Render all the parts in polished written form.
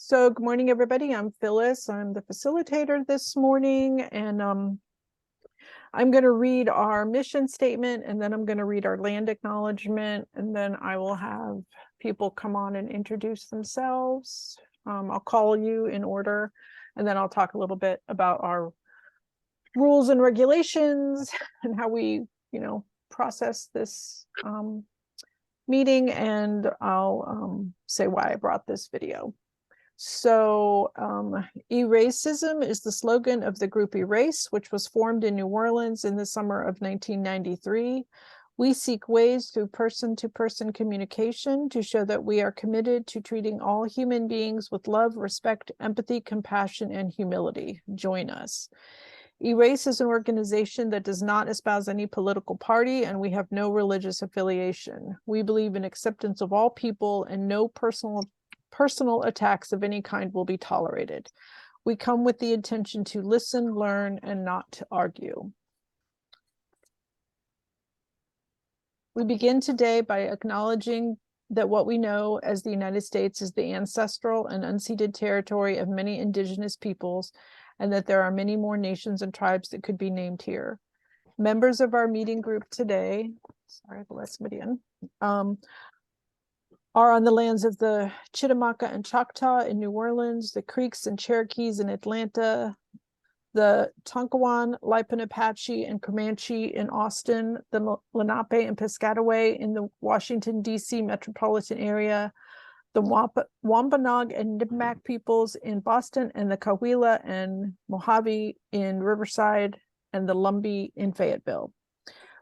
So good morning, everybody. I'm Phyllis. I'm the facilitator this morning, and I'm going to read our mission statement, and then I'm going to read our land acknowledgement, and then I will have people come on and introduce themselves. I'll call you in order, and then I'll talk a little bit about our rules and regulations and how we, process this meeting, and I'll say why I brought this video. So Eracism is the slogan of the group Erace, which was formed in New Orleans in the summer of 1993. We seek ways through person-to-person communication to show that we are committed to treating all human beings with love, respect, empathy, compassion, and humility. Join us. Erace is an organization that does not espouse any political party, and we have no religious affiliation. We believe in acceptance of all people, and no personal attacks of any kind will be tolerated. We come with the intention to listen, learn, and not to argue. We begin today by acknowledging that what we know as the United States is the ancestral and unceded territory of many indigenous peoples, and that there are many more nations and tribes that could be named here. Members of our meeting group today, sorry, I let somebody in, are on the lands of the Chitimacha and Choctaw in New Orleans, the Creeks and Cherokees in Atlanta, the Tonkawan, Lipan Apache, and Comanche in Austin, the Lenape and Piscataway in the Washington, D.C. metropolitan area, the Wampanoag and Nipmuc peoples in Boston, and the Cahuilla and Mojave in Riverside, and the Lumbee in Fayetteville.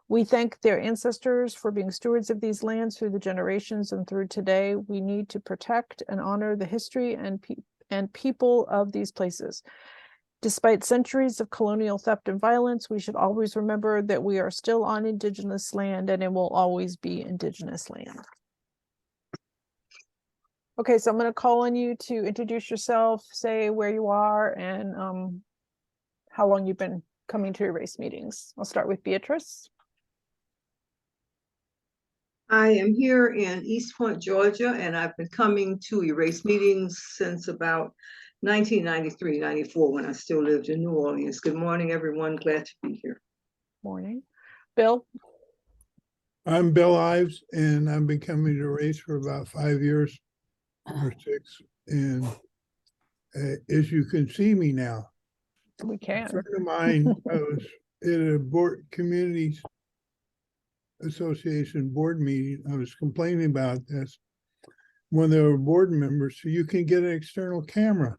We thank their ancestors for being stewards of these lands through the generations and through today. We need to protect and honor the history and people of these places. Despite centuries of colonial theft and violence, we should always remember that we are still on indigenous land, and it will always be indigenous land. Okay, so I'm going to call on you to introduce yourself, say where you are, and how long you've been coming to Erace meetings. I'll start with Beatrice. I am here in East Point, Georgia, and I've been coming to Erace meetings since about 1993, 94, when I still lived in New Orleans. Good morning, everyone. Glad to be here. Morning. Bill? I'm Bill Ives, and I've been coming to Erace for about 5 years or 6. And as you can see me now, We can. a friend of mine, I was at a communities association board meeting. I was complaining about this when there were board members, so you can get an external camera.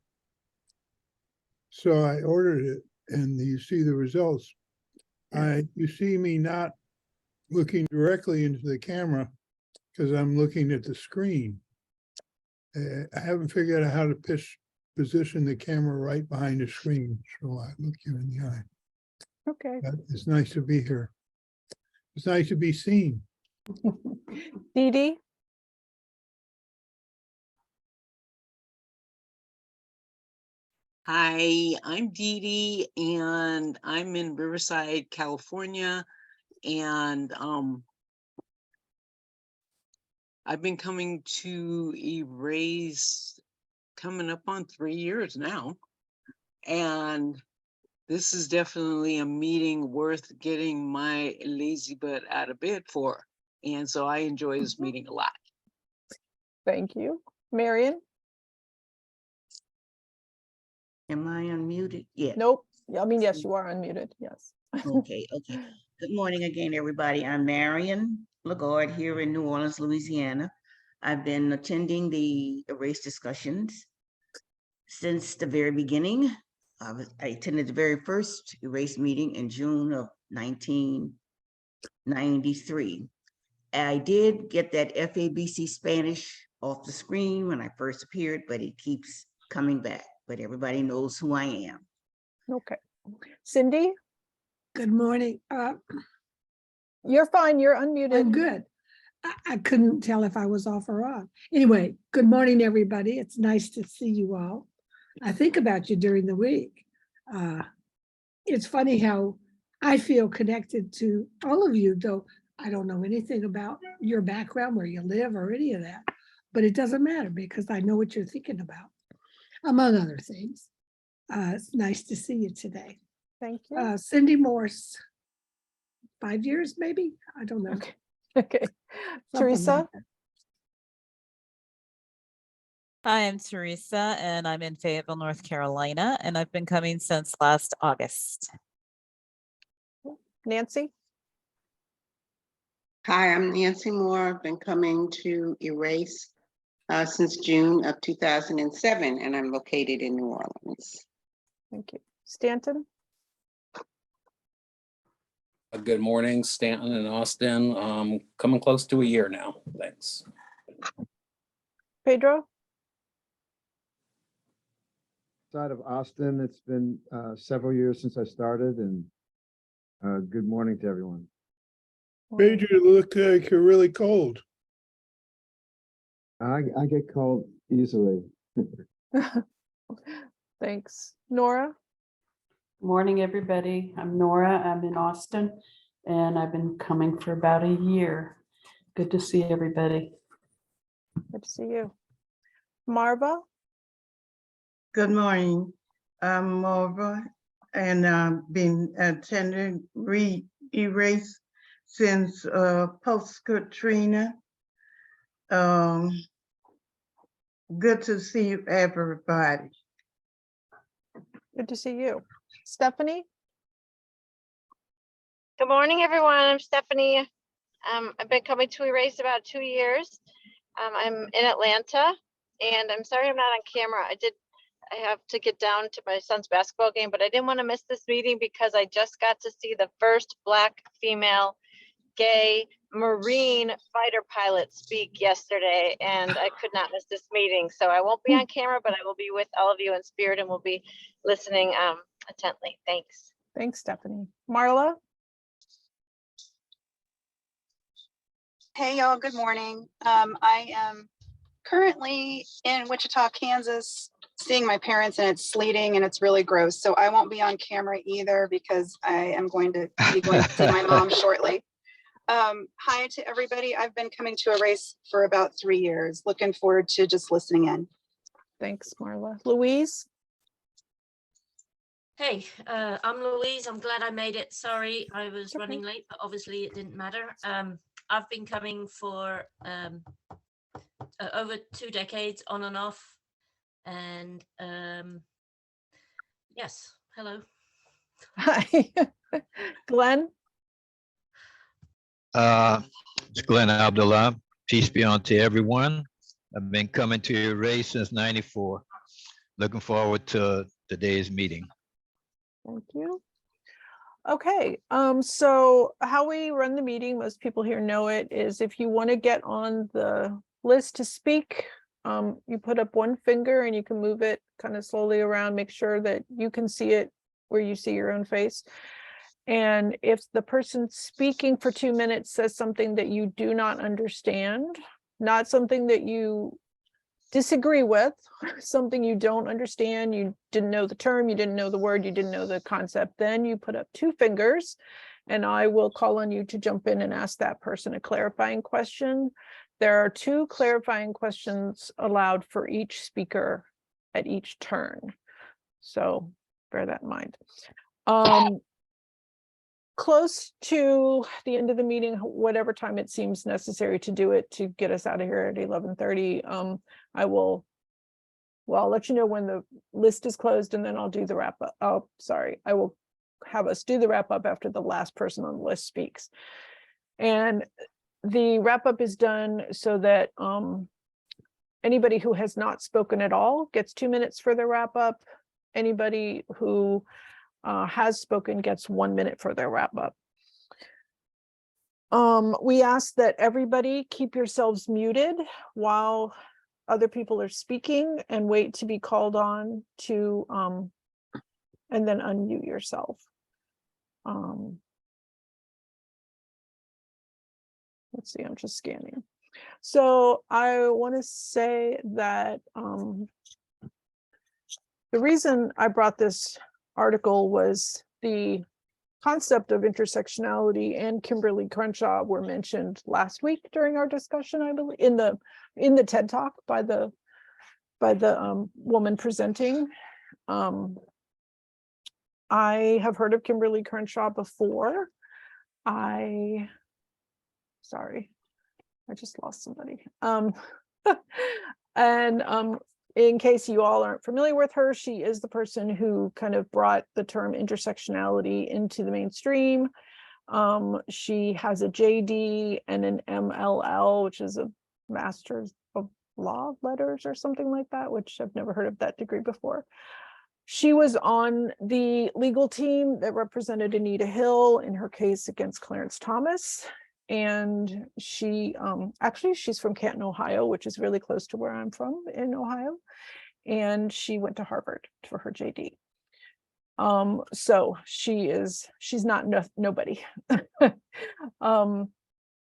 So I ordered it, and you see the results. You see me not looking directly into the camera because I'm looking at the screen. I haven't figured out how to position the camera right behind the screen, so I look you in the eye. Okay. But it's nice to be here. It's nice to be seen. Dee Dee? Hi, I'm Dee Dee, and I'm in Riverside, California, and I've been coming to Erace coming up on 3 years now, and this is definitely a meeting worth getting my lazy butt out of bed for, and so I enjoy this meeting a lot. Thank you. Marion? Am I unmuted? Yeah. Nope. I mean, yes, you are unmuted. Yes. Okay. Good morning again, everybody. I'm Marion Lagarde here in New Orleans, Louisiana. I've been attending the Erace discussions since the very beginning. I attended the very first Erace meeting in June of 1993. I did get that FABC Spanish off the screen when I first appeared, but it keeps coming back. But everybody knows who I am. Okay. Cindy? Good morning. You're fine. You're unmuted. I'm good. I couldn't tell if I was off or on. Anyway, good morning, everybody. It's nice to see you all. I think about you during the week. It's funny how I feel connected to all of you, though I don't know anything about your background, where you live, or any of that. But it doesn't matter because I know what you're thinking about. among other things. It's nice to see you today. Thank you. Cindy Morse, 5 years maybe? I don't know. Okay. Okay. something like Teresa? that. Hi, I'm Teresa and I'm in Fayetteville, North Carolina, and I've been coming since last August. Nancy? Hi, I'm Nancy Moore. I've been coming to Erace since June of 2007, and I'm located in New Orleans. Thank you. Stanton? Good morning, Stanton and Austin. Coming close to a year now. Thanks. Pedro? Side of Austin, it's been several years since I started, and good morning to everyone. Pedro, you look like you're really cold. I get cold easily. Thanks. Nora? Morning, everybody. I'm Nora. I'm in Austin, and I've been coming for about a year. Good to see everybody. Good to see you. Marva? Good morning. I'm Marva, and I've been attending Erace since post-Katrina. Good to see everybody. Good to see you. Stephanie? Good morning, everyone. I'm Stephanie. I've been coming to Erace about 2 years. I'm in Atlanta, and I'm sorry I'm not on camera. I have to get down to my son's basketball game, but I didn't want to miss this meeting because I just got to see the first Black female gay Marine fighter pilot speak yesterday, and I could not miss this meeting. So I won't be on camera, but I will be with all of you in spirit, and we'll be listening intently. Thanks. Thanks, Stephanie. Marla? Hey y'all, good morning. I am currently in Wichita, Kansas, seeing my parents, and it's sleeting and it's really gross. So I won't be on camera either because I am going to be going to see my mom shortly. Hi to everybody. I've been coming to Erace for about 3 years. Looking forward to just listening in. Thanks, Marla. Louise? Hey, I'm Louise. I'm glad I made it. Sorry, I was Okay. running late, but obviously it didn't matter. I've been coming for over 2 decades on and off. And yes, hello. Hi. Glenn? It's Glenn Abdullah. Peace be unto everyone. I've been coming to Erace since '94. Looking forward to today's meeting. Thank you. Okay, so how we run the meeting, most people here know it, is if you want to get on the list to speak, you put up one finger and you can move it kind of slowly around, make sure that you can see it where you see your own face. And if the person speaking for 2 minutes says something that you do not understand, not something that you disagree with, something you don't understand, you didn't know the term, you didn't know the word, you didn't know the concept, then you put up 2 fingers and I will call on you to jump in and ask that person a clarifying question. There are 2 clarifying questions allowed for each speaker at each turn. So bear that in mind. Close to the end of the meeting, whatever time it seems necessary to do it to get us out of here at 11:30, I'll let you know when the list is closed and then I'll do the wrap up. Oh, sorry. I will have us do the wrap up after the last person on the list speaks. And the wrap up is done so that anybody who has not spoken at all gets 2 minutes for the wrap up. Anybody who has spoken gets 1 minute for their wrap up. We ask that everybody keep yourselves muted while other people are speaking and wait to be called on to and then unmute yourself. Let's see, I'm just scanning. So I want to say that the reason I brought this article was the concept of intersectionality and Kimberly Crenshaw were mentioned last week during our discussion, I believe, in the TED Talk by the by the woman presenting. I have heard of Kimberly Crenshaw before. Sorry, I just lost somebody. And in case you all aren't familiar with her, she is the person who kind of brought the term intersectionality into the mainstream. She has a JD and an MLL, which is a Master's of Law Letters or something like that, which I've never heard of that degree before. She was on the legal team that represented Anita Hill in her case against Clarence Thomas. And she actually, she's from Canton, Ohio, which is really close to where I'm from in Ohio. And she went to Harvard for her JD. So she's not nobody.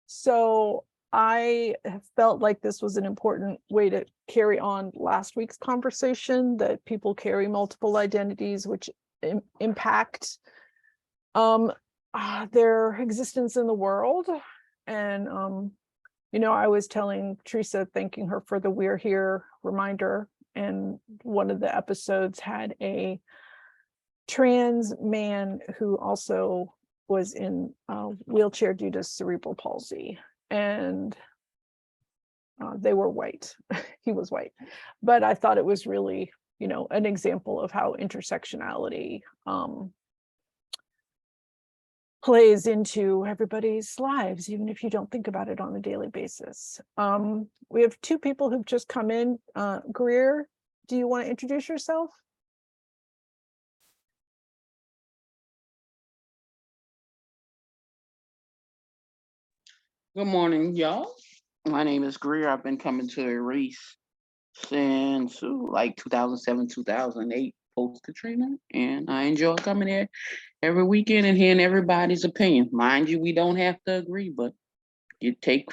So I have felt like this was an important way to carry on last week's conversation, that people carry multiple identities, which impact their existence in the world. And you know, I was telling Teresa, thanking her for the "We're Here" reminder, and one of the episodes had a trans man who also was in a wheelchair due to cerebral palsy, and they were white. He was white, but I thought it was really, you know, an example of how intersectionality plays into everybody's lives, even if you don't think about it on a daily basis. We have two people who've just come in. Greer, do you want to introduce yourself? Good morning, y'all. My name is Greer. I've been coming to Erace since like 2007, 2008, post Katrina, and I enjoy coming here every weekend and hearing everybody's opinion. Mind you, we don't have to agree, but you take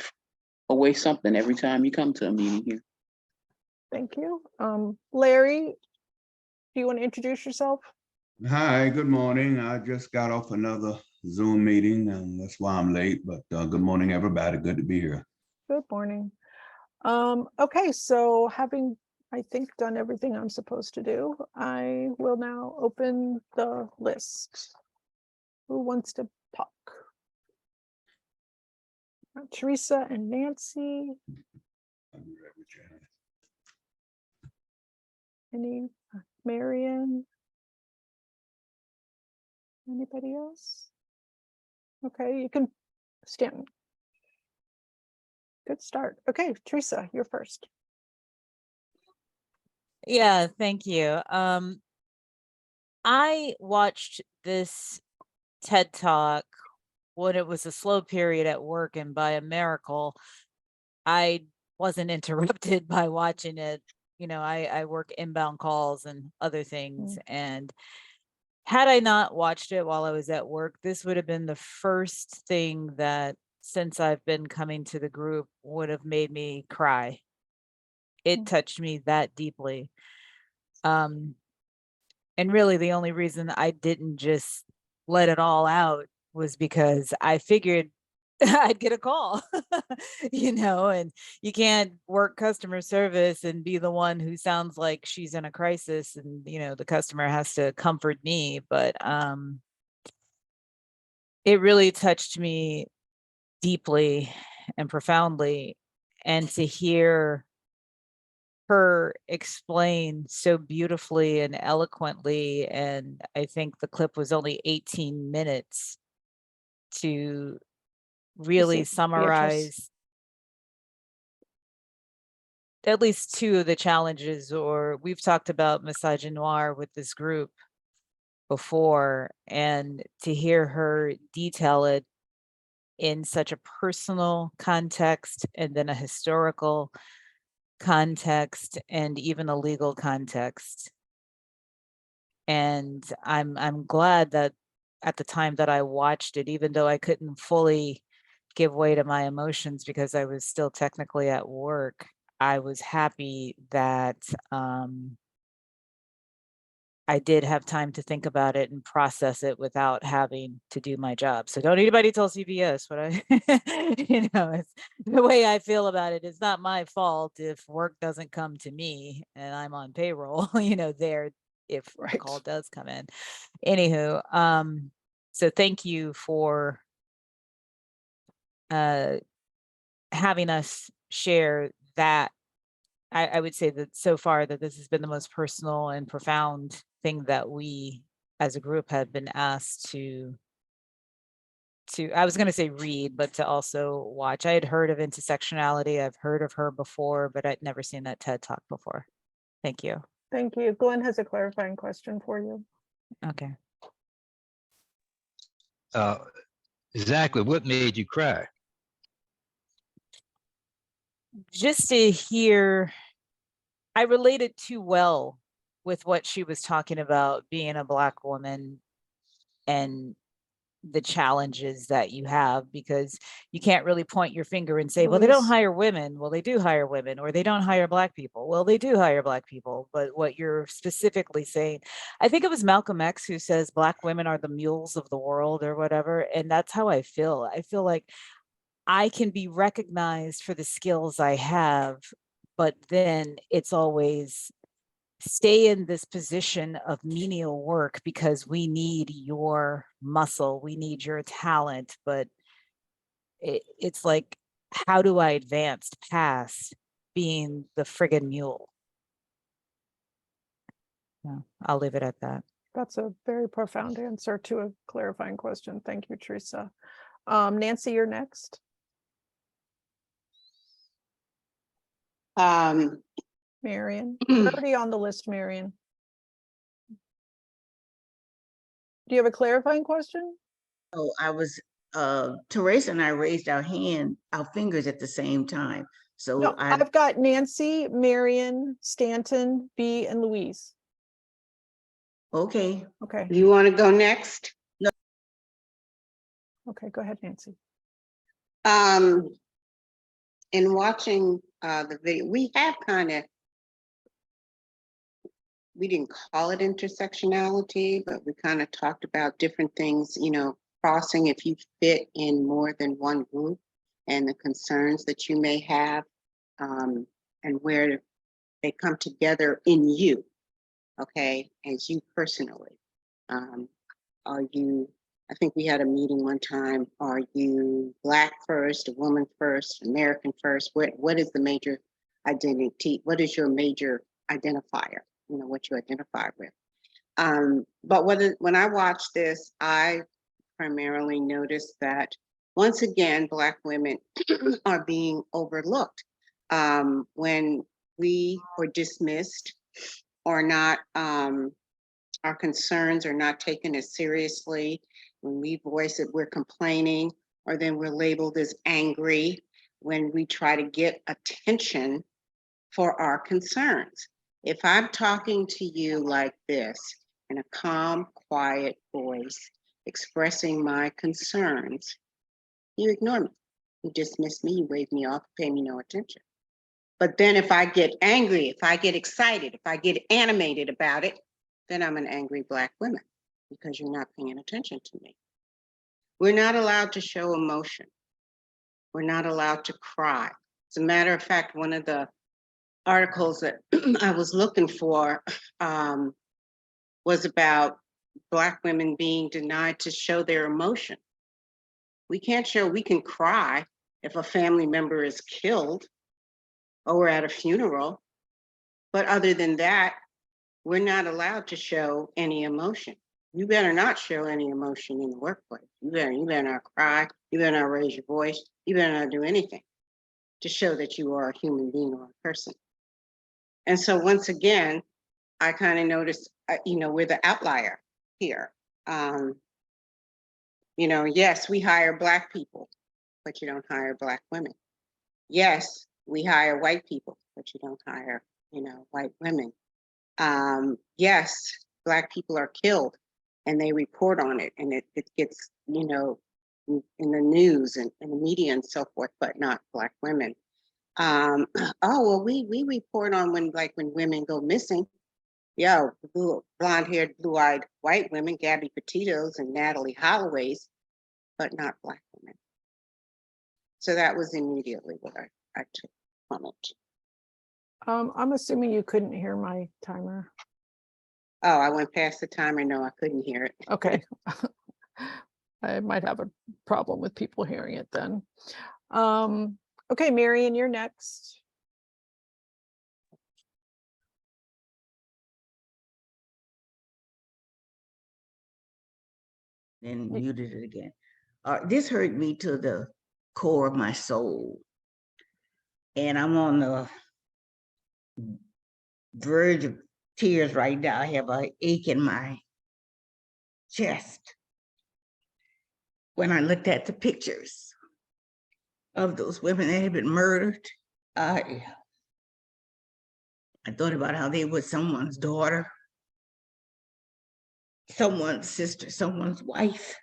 away something every time you come to a meeting here. Thank you. Larry, do you want to introduce yourself? Hi, good morning. I just got off another Zoom meeting and that's why I'm late, but good morning, everybody. Good to be here. Good morning. Okay, so having, I think, done everything I'm supposed to do, I will now open the list. Who wants to talk? Teresa and Nancy. Any, Marion? Anybody else? Okay, you can, Stanton. Good start. Okay, Teresa, you're first. Yeah, thank you. I watched this TED Talk when it was a slow period at work, and by a miracle, I wasn't interrupted by watching it. You know, I work inbound calls and other things, and had I not watched it while I was at work, this would have been the first thing that, since I've been coming to the group, would have made me cry. It touched me that deeply. And really the only reason I didn't just let it all out was because I figured I'd get a call, you know, and you can't work customer service and be the one who sounds like she's in a crisis, and, you know, the customer has to comfort me. But it really touched me deeply and profoundly, and to hear her explain so beautifully and eloquently, and I think the clip was only 18 minutes, to really summarize at least two of the challenges. Or we've talked about misogynoir with this group before, and to hear her detail it in such a personal context, and then a historical context, and even a legal context. And I'm glad that at the time that I watched it, even though I couldn't fully give way to my emotions because I was still technically at work, I was happy that I did have time to think about it and process it without having to do my job. So don't anybody tell CBS what I, it's the way I feel about it. It's not my fault if work doesn't come to me and I'm on payroll, there, if the call does come in. Anywho, so thank you for having us share that. I would say that so far that this has been the most personal and profound thing that we as a group have been asked to I was going to say read, but to also watch. I had heard of intersectionality. I've heard of her before, but I'd never seen that TED Talk before. Thank you. Thank you. Glenn has a clarifying question for you. Okay. Exactly. What made you cry? Just to hear, I related too well with what she was talking about being a Black woman and the challenges that you have, because you can't really point your finger and say, well, they don't Louise. hire women. Well, they do hire women, or they don't hire Black people. Well, they do hire Black people. But what you're specifically saying, I think it was Malcolm X who says Black women are the mules of the world or whatever. And that's how I feel. I feel like I can be recognized for the skills I have, but then it's always stay in this position of menial work because we need your muscle, we need your talent, but it's like, how do I advance past being the friggin' mule? Yeah, I'll leave it at that. That's a very profound answer to a clarifying question. Thank you, Teresa. Nancy, you're next. Marion, you're already on the list, Marion. Do you have a clarifying question? Oh, I was, Teresa and I raised our fingers at the same time. So No, I've got Nancy, Marion, Stanton, B, and Louise. Okay. Okay. You want to go next? No. Okay, go ahead, Nancy. In watching the video, we didn't call it intersectionality, but we kind of talked about different things, crossing if you fit in more than one group and the concerns that you may have, and where they come together in you, okay, as you personally. I think we had a meeting one time, are you Black first, a woman first, American first? What is the major identity? What is your major identifier? What you identify with. But when I watched this, I primarily noticed that once again, Black women are being overlooked when we were dismissed or not, our concerns are not taken as seriously. When we voice it, we're complaining, or then we're labeled as angry when we try to get attention for our concerns. If I'm talking to you like this in a calm, quiet voice, expressing my concerns, you ignore me. You dismiss me, you wave me off, pay me no attention. But then if I get angry, if I get excited, if I get animated about it, then I'm an angry Black woman because you're not paying attention to me. We're not allowed to show emotion. We're not allowed to cry. As a matter of fact, one of the articles that I was looking for was about Black women being denied to show their emotion. We can cry if a family member is killed or we're at a funeral, but other than that, we're not allowed to show any emotion. You better not show any emotion in the workplace. You better not cry, you better not raise your voice, you better not do anything to show that you are a human being or a person. And so once again, I kind of noticed, we're the outlier here. Yes, we hire Black people, but you don't hire Black women. Yes, we hire white people, but you don't hire, white women. Yes, Black people are killed and they report on it and it gets, in the news and in the media and so forth, but not Black women. We report on when women go missing, Yeah, blonde-haired, blue-eyed white women, Gabby Petito's and Natalie Holloway's, but not Black women. So that was immediately what I took from it. I'm assuming you couldn't hear my timer. Oh, I went past the timer. No, I couldn't hear it. Okay. I might have a problem with people hearing it then. Okay, Marion, you're next. Then muted it again. This hurt me to the core of my soul. And I'm on the verge of tears right now. I have an ache in my chest when I looked at the pictures of those women that had been murdered. I thought about how they were someone's daughter, someone's sister, someone's wife.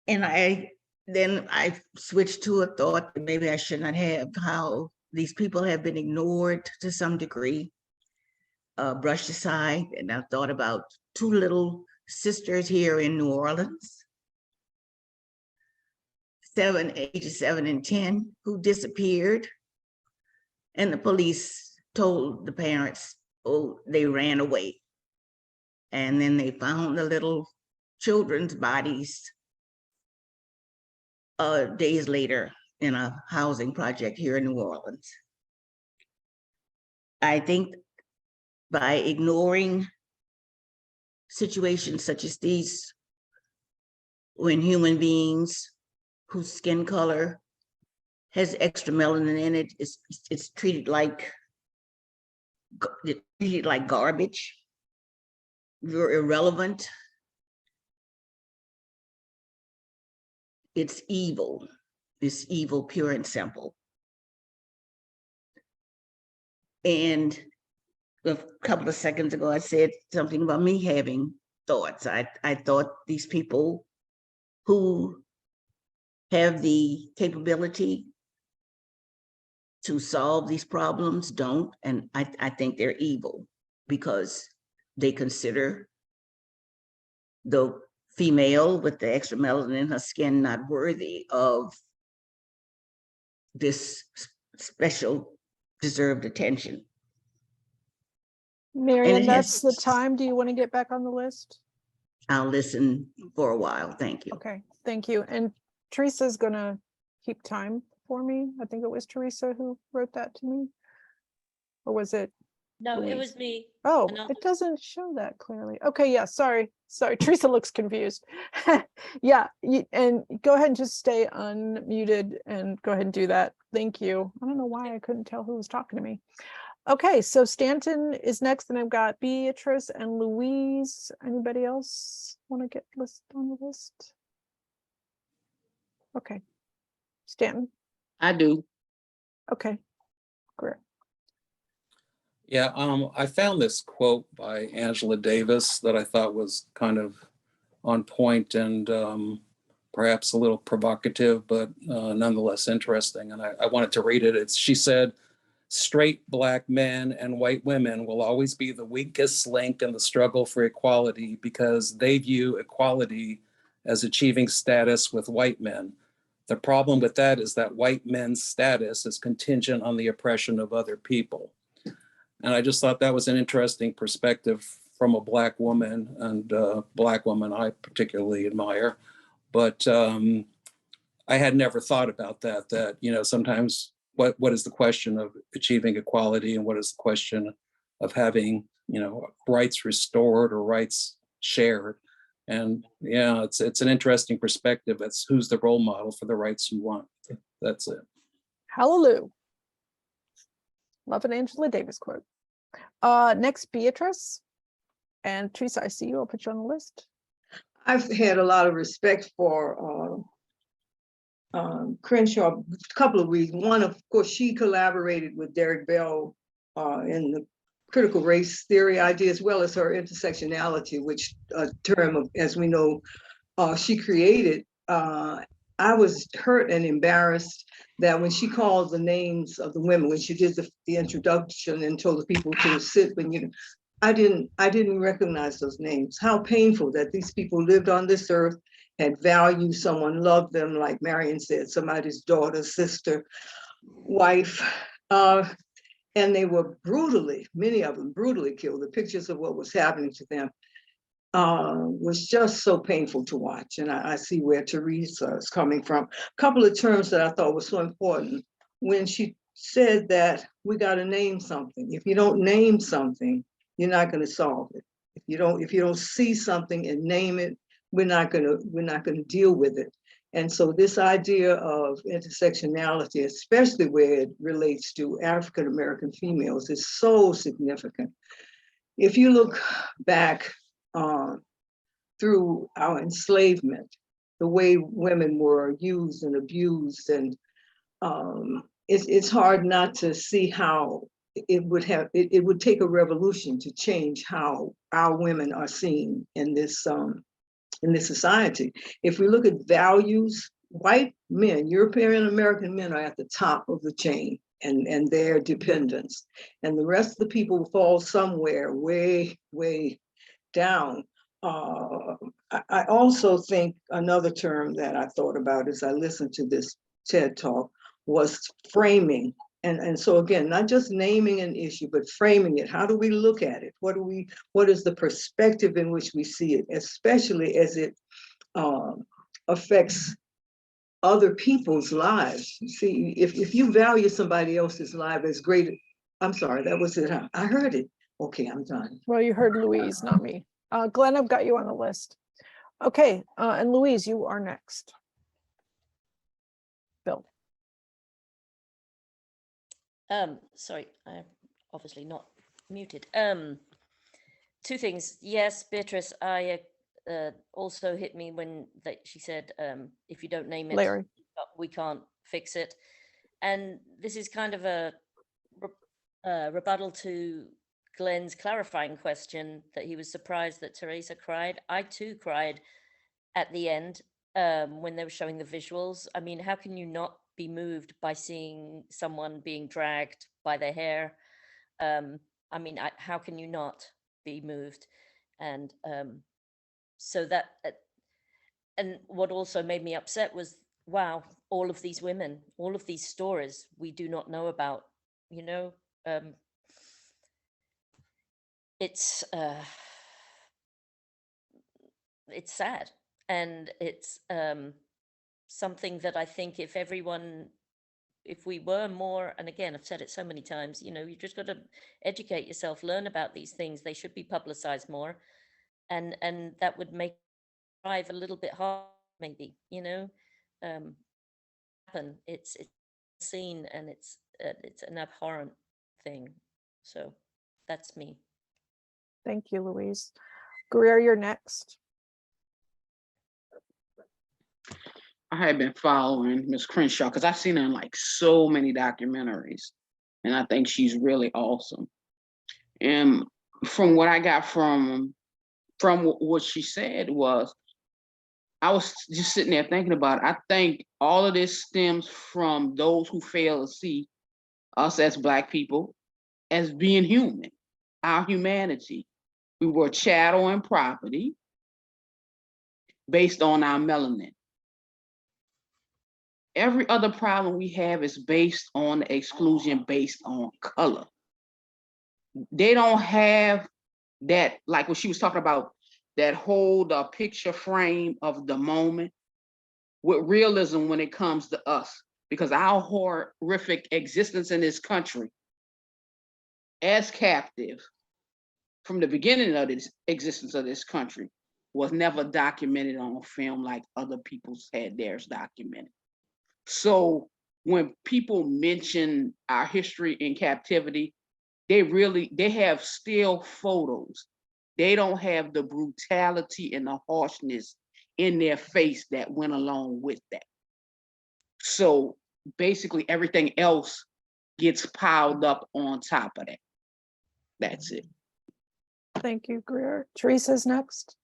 And then I switched to a thought that maybe I should not have, how these people have been ignored to some degree, brushed aside. And I thought about two little sisters here in New Orleans, ages 7 and 10, who disappeared. And the police told the parents, oh, they ran away. And then they found the little children's bodies days later in a housing project here in New Orleans. I think by ignoring situations such as these, when human beings whose skin color has extra melanin in it, it's treated like garbage. You're irrelevant. It's evil. It's evil, pure and simple. And a couple of seconds ago, I said something about me having thoughts. I thought these people who have the capability to solve these problems don't, and I think they're evil because they consider the female with the extra melanin in her skin not worthy of this special deserved attention. Marion, that's the time. Do you want to get back on the list? I'll listen for a while. Thank you. Okay, thank you. And Teresa's gonna keep time for me. I think it was Teresa who wrote that to me. Or was it? No, it Louise? was me. Oh, Another- it doesn't show that clearly. Okay, yeah, sorry. Teresa looks confused. Yeah, and go ahead and just stay unmuted and go ahead and do that. Thank you. I don't know why I couldn't tell who was talking to me. Okay, so Stanton is next, and I've got Beatrice and Louise. Anybody else want to get listed on the list? Okay, Stanton. I do. Okay, great. Yeah, I found this quote by Angela Davis that I thought was kind of on point and perhaps a little provocative, but nonetheless interesting. And I wanted to read it. She said, "Straight Black men and white women will always be the weakest link in the struggle for equality because they view equality as achieving status with white men. The problem with that is that white men's status is contingent on the oppression of other people." And I just thought that was an interesting perspective from a Black woman, and Black woman I particularly admire. But I had never thought about that, you know, sometimes what is the question of achieving equality and what is the question of having, you know, rights restored or rights shared. And yeah, it's an interesting perspective. It's who's the role model for the rights you want. That's it. Hallelujah. Love an Angela Davis quote. Next, Beatrice. And Teresa, I see you. I'll put you on the list. I've had a lot of respect for Crenshaw, a couple of reasons. One, of course, she collaborated with Derek Bell in the critical race theory idea, as well as her intersectionality, which term, as we know, she created. I was hurt and embarrassed that when she called the names of the women, when she did the introduction and told the people to sit, I didn't recognize those names. How painful that these people lived on this earth, had value, someone loved them, like Marion said, somebody's daughter, sister, wife, and they were brutally, many of them brutally killed. The pictures of what was happening to them was just so painful to watch. And I see where Teresa is coming from. A couple of terms that I thought were so important when she said that we got to name something. If you don't name something, you're not going to solve it. If you don't see something and name it, we're not going to deal with it. And so this idea of intersectionality, especially where it relates to African American females, is so significant. If you look back through our enslavement, the way women were used and abused, and it's hard not to see how it would take a revolution to change how our women are seen in this society. If we look at values, white men, European American men are at the top of the chain and their dependents, and the rest of the people fall somewhere way down. I also think another term that I thought about as I listened to this TED Talk was framing. And so again, not just naming an issue, but framing it. How do we look at it? What is the perspective in which we see it, especially as it affects other people's lives? See, if you value somebody else's life as great, I'm sorry, that was it. I heard it. Okay, I'm done. Well, you heard Louise, not me. Glenn, I've got you on the list. Okay, and Louise, you are next. Bill. Sorry, I'm obviously not muted. Two things. Yes, Beatrice, I also hit me when she said, if you don't name it, Larry, we can't fix it. And this is kind of a rebuttal to Glenn's clarifying question that he was surprised that Teresa cried. I too cried at the end when they were showing the visuals. I mean, how can you not be moved by seeing someone being dragged by their hair? I mean, how can you not be moved? And so that, and what also made me upset was, wow, all of these women, all of these stories we do not know about, you know. It's sad, and it's something that I think if we were more, and again, I've said it so many times, you know, you just got to educate yourself, learn about these things. They should be publicized more, and that would make life a little bit hard, maybe, you know. Happen. It's seen, and it's an abhorrent thing. So that's me. thank you, Louise. Greer, you're next. I had been following Miss Crenshaw because I've seen her in like so many documentaries, and I think she's really awesome. And from what I got from what she said was, I was just sitting there thinking about it. I think all of this stems from those who fail to see us as Black people as being human, our humanity. We were chattel and property based on our melanin. Every other problem we have is based on the exclusion based on color. They don't have that, like what she was talking about, that whole picture frame of the moment with realism when it comes to us, because our horrific existence in this country as captive from the beginning of this existence of this country was never documented on film like other people's had theirs documented. So when people mention our history in captivity, they have still photos. They don't have the brutality and the harshness in their face that went along with that. So basically everything else gets piled up on top of that. That's it. Thank you, Greer. Teresa's next.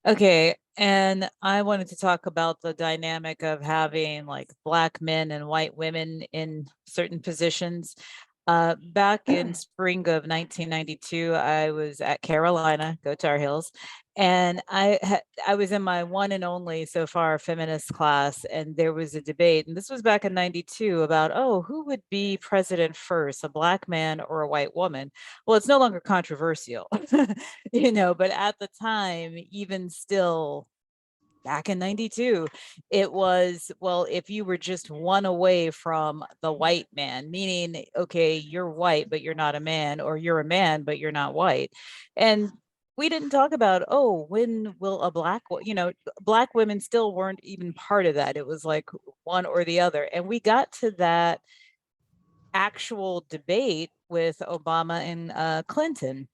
Okay, and I wanted to talk about the dynamic of having like Black men and white women in certain positions. Back in spring of 1992, I was at Carolina, go Tar Heels, and I was in my one and only so far feminist class, and there was a debate, and this was back in 92 about, oh, who would be president first, a Black man or a white woman? Well, it's no longer controversial, but at the time, even still, back in 92, it was, well, if you were just one away from the white man, meaning, okay, you're white, but you're not a man, or you're a man, but you're not white. And we didn't talk about, oh, when will a Black women still weren't even part of that. It was like one or the other. And we got to that actual debate with Obama and Clinton.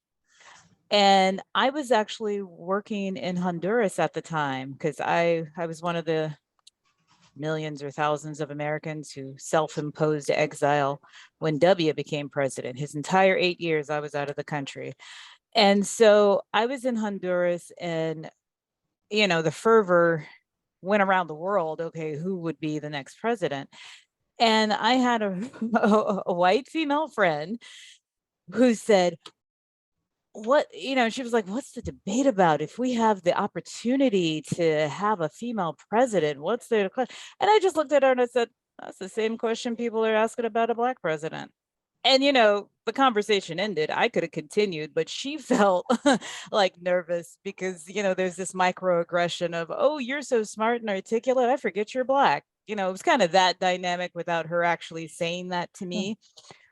And I was actually working in Honduras at the time because I was one of the millions or thousands of Americans who self-imposed exile when W became president. His entire 8 years, I was out of the country. And so I was in Honduras, and, the fervor went around the world. Okay, who would be the next president? And I had a white female friend who said, she was like, what's the debate about? If we have the opportunity to have a female president, what's there to question? And I just looked at her and I said, that's the same question people are asking about a Black president. And, the conversation ended. I could have continued, but she felt like nervous because, there's this microaggression of, oh, you're so smart and articulate, I forget you're Black. It was kind of that dynamic without her actually saying that to me.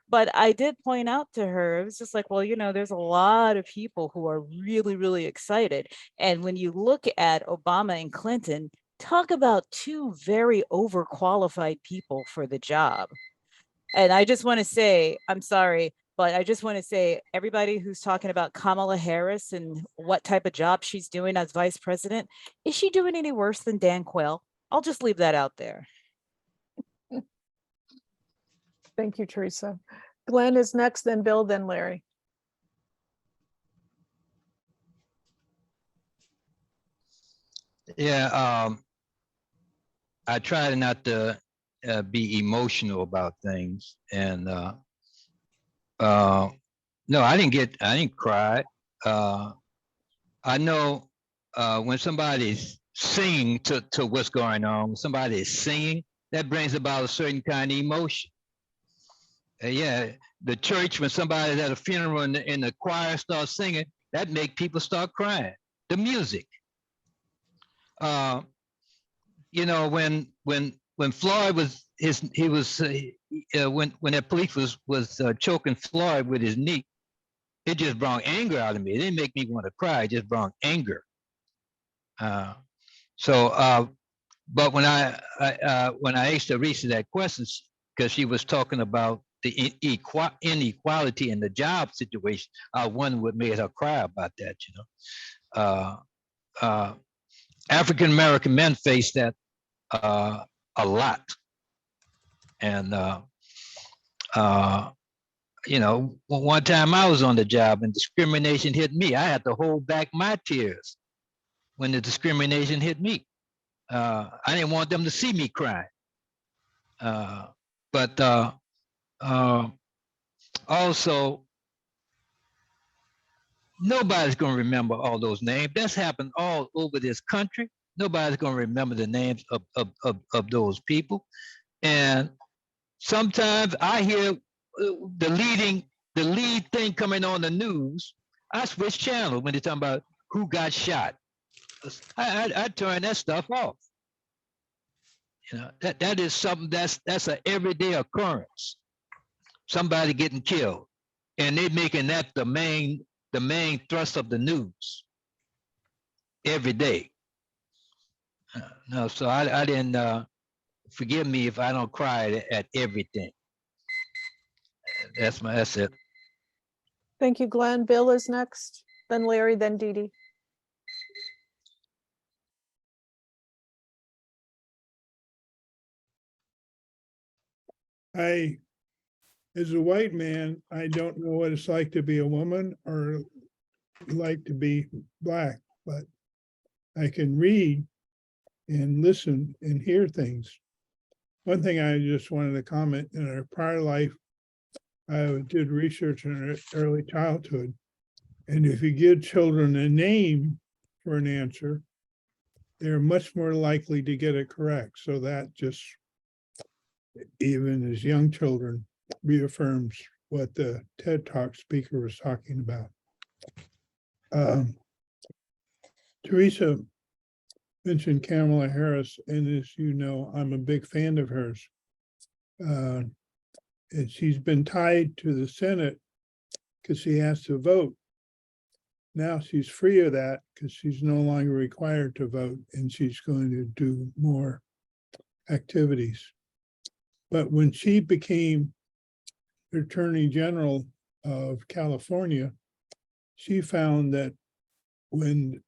But I did point out to her, it was just like, well, there's a lot of people who are really, really excited. And when you look at Obama and Clinton, talk about two very overqualified people for the job. And I just want to say, I'm sorry, but I just want to say, everybody who's talking about Kamala Harris and what type of job she's doing as vice president, is she doing any worse than Dan Quayle? I'll just leave that out there. Thank you, Teresa. Glenn is next, then Bill, then Larry. Yeah, I try not to be emotional about things, and no, I didn't cry. I know when somebody's singing to what's going on, when somebody is singing, that brings about a certain kind of emotion. Yeah, the church, when somebody's at a funeral and the choir starts singing, that make people start crying. The music. When Floyd was when that police was choking Floyd with his knee, it just brought anger out of me. It didn't make me want to cry. It just brought anger. But when I asked Erace that question, because she was talking about the inequality in the job situation, I wonder what made her cry about that. African American men face that a lot, and one time I was on the job and discrimination hit me. I had to hold back my tears when the discrimination hit me. I didn't want them to see me cry. But also, nobody's going to remember all those names. That's happened all over this country. Nobody's going to remember the names of those people. And sometimes I hear the lead thing coming on the news. I switch channel when they're talking about who got shot. I turn that stuff off. That is something that's an everyday occurrence. Somebody getting killed, and they're making that the main thrust of the news every day. No, so I didn't. Forgive me if I don't cry at everything. That's it. Thank you, Glenn. Bill is next, then Larry, then Dee Dee. As a white man, I don't know what it's like to be a woman or like to be Black, but I can read and listen and hear things. One thing I just wanted to comment, in our prior life, I did research in early childhood. And if you give children a name for an answer, they're much more likely to get it correct. So that just, even as young children, reaffirms what the TED Talk speaker was talking about. Teresa mentioned Kamala Harris, and as you know, I'm a big fan of hers. And she's been tied to the Senate because she has to vote. Now she's free of that because she's no longer required to vote, and she's going to do more activities. But when she became Attorney General of California, she found that when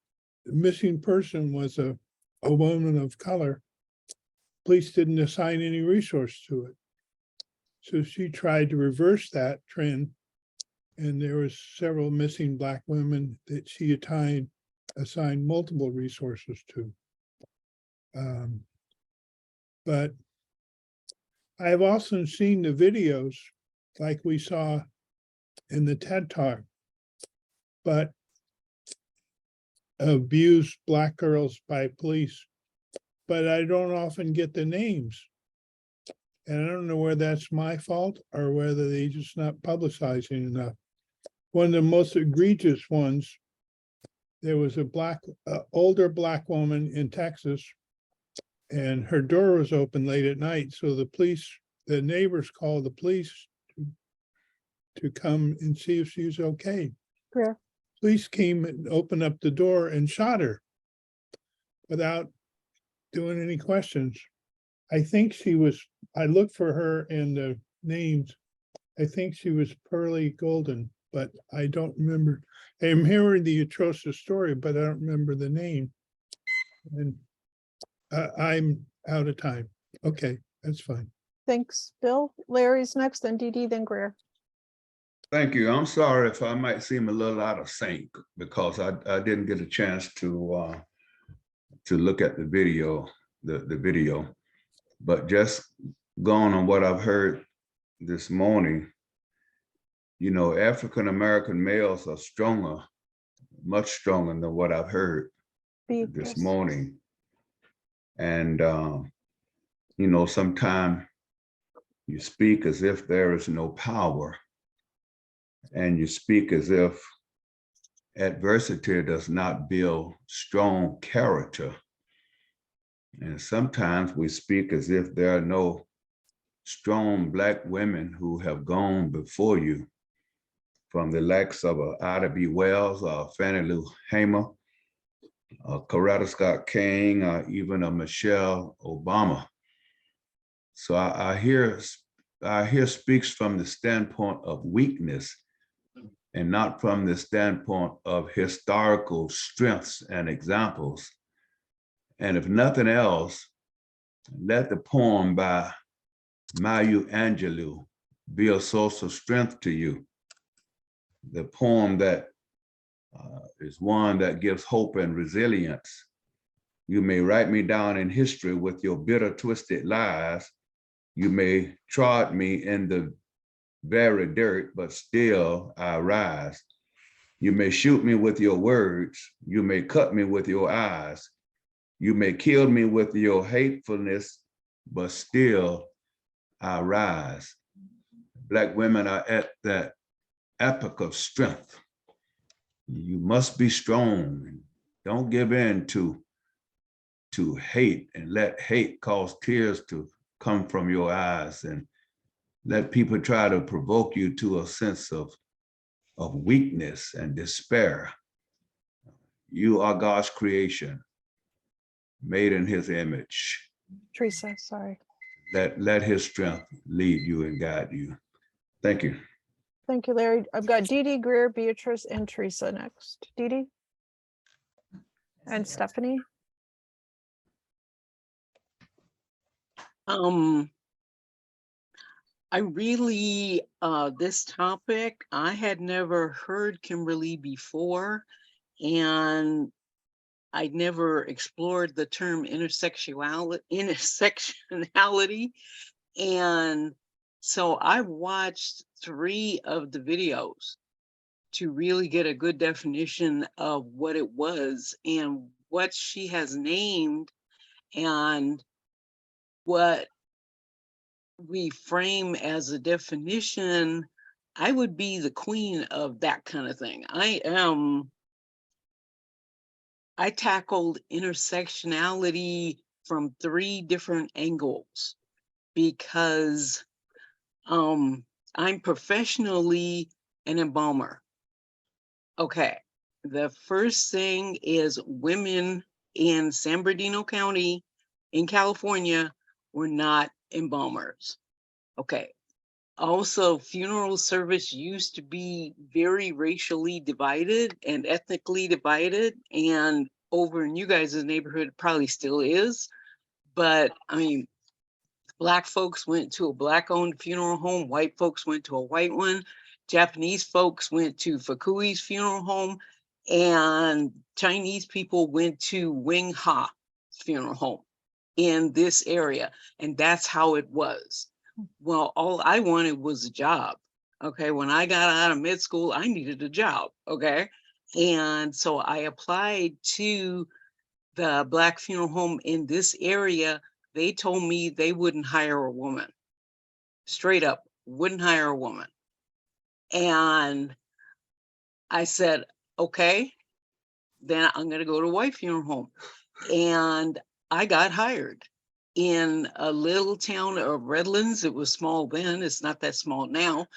the missing person was a woman of color, police didn't assign any resource to it. So she tried to reverse that trend, and there was several missing Black women that she assigned multiple resources to. But I've also seen the videos like we saw in the TED Talk, but abused Black girls by police, but I don't often get the names. And I don't know whether that's my fault or whether they just not publicizing enough. One of the most egregious ones, there was a older Black woman in Texas, and her door was open late at night. So the neighbors called the police to come and see if she was okay. Yeah. Police came and opened up the door and shot her without doing any questions. I think I looked for her in the names. I think she was Pearlie Golden, but I don't remember. I'm hearing the atrocious story, but I don't remember the name. And I'm out of time. Okay, that's fine. Thanks, Bill. Larry's next, then Dee Dee, then Greer. Thank you. I'm sorry if I might seem a little out of sync because I didn't get a chance to look at the video, the video, but just going on what I've heard this morning, you know, African-American males are stronger, much stronger than what I've heard this morning. And, you know, sometimes you speak as if there is no power, and you speak as if adversity does not build strong character. And sometimes we speak as if there are no strong Black women who have gone before you, from the likes of Ida B. Wells, Fannie Lou Hamer, Coretta Scott King, even Michelle Obama. So I hear speaks from the standpoint of weakness and not from the standpoint of historical strengths and examples. And if nothing else, let the poem by Maya Angelou be a source of strength to you. The poem that is one that gives hope and resilience. You may write me down in history with your bitter, twisted lies. You may trod me in the very dirt, but still I rise. You may shoot me with your words. You may cut me with your eyes. You may kill me with your hatefulness, but still I rise. Black women are at that epoch of strength. You must be strong. Don't give in to hate, and let hate cause tears to come from your eyes, and let people try to provoke you to a sense of weakness and despair. You are God's creation, made in his image. Teresa, sorry. Let his strength lead you and guide you. Thank you. Thank you, Larry. I've got Dee Dee, Greer, Beatrice, and Teresa next. Dee Dee? And Stephanie? I really, this topic, I had never heard Kimberly before, and I'd never explored the term intersectionality. And so I watched 3 of the videos to really get a good definition of what it was and what she has named and what we frame as a definition. I would be the queen of that kind of thing. I tackled intersectionality from 3 different angles because I'm professionally an embalmer. Okay, the first thing is women in San Bernardino County in California were not embalmers. Okay, also funeral service used to be very racially divided and ethnically divided, and over in you guys' neighborhood it probably still is. But I mean, Black folks went to a Black-owned funeral home, white folks went to a white one, Japanese folks went to Fukui's funeral home, and Chinese people went to Wing Ha funeral home in this area. And that's how it was. Well, all I wanted was a job. Okay, when I got out of med school, I needed a job. Okay, and so I applied to the Black funeral home in this area. They told me they wouldn't hire a woman. Straight up, wouldn't hire a woman. And I said, okay, then I'm going to go to a white funeral home. And I got hired in a little town of Redlands. It was small then, it's not that small now,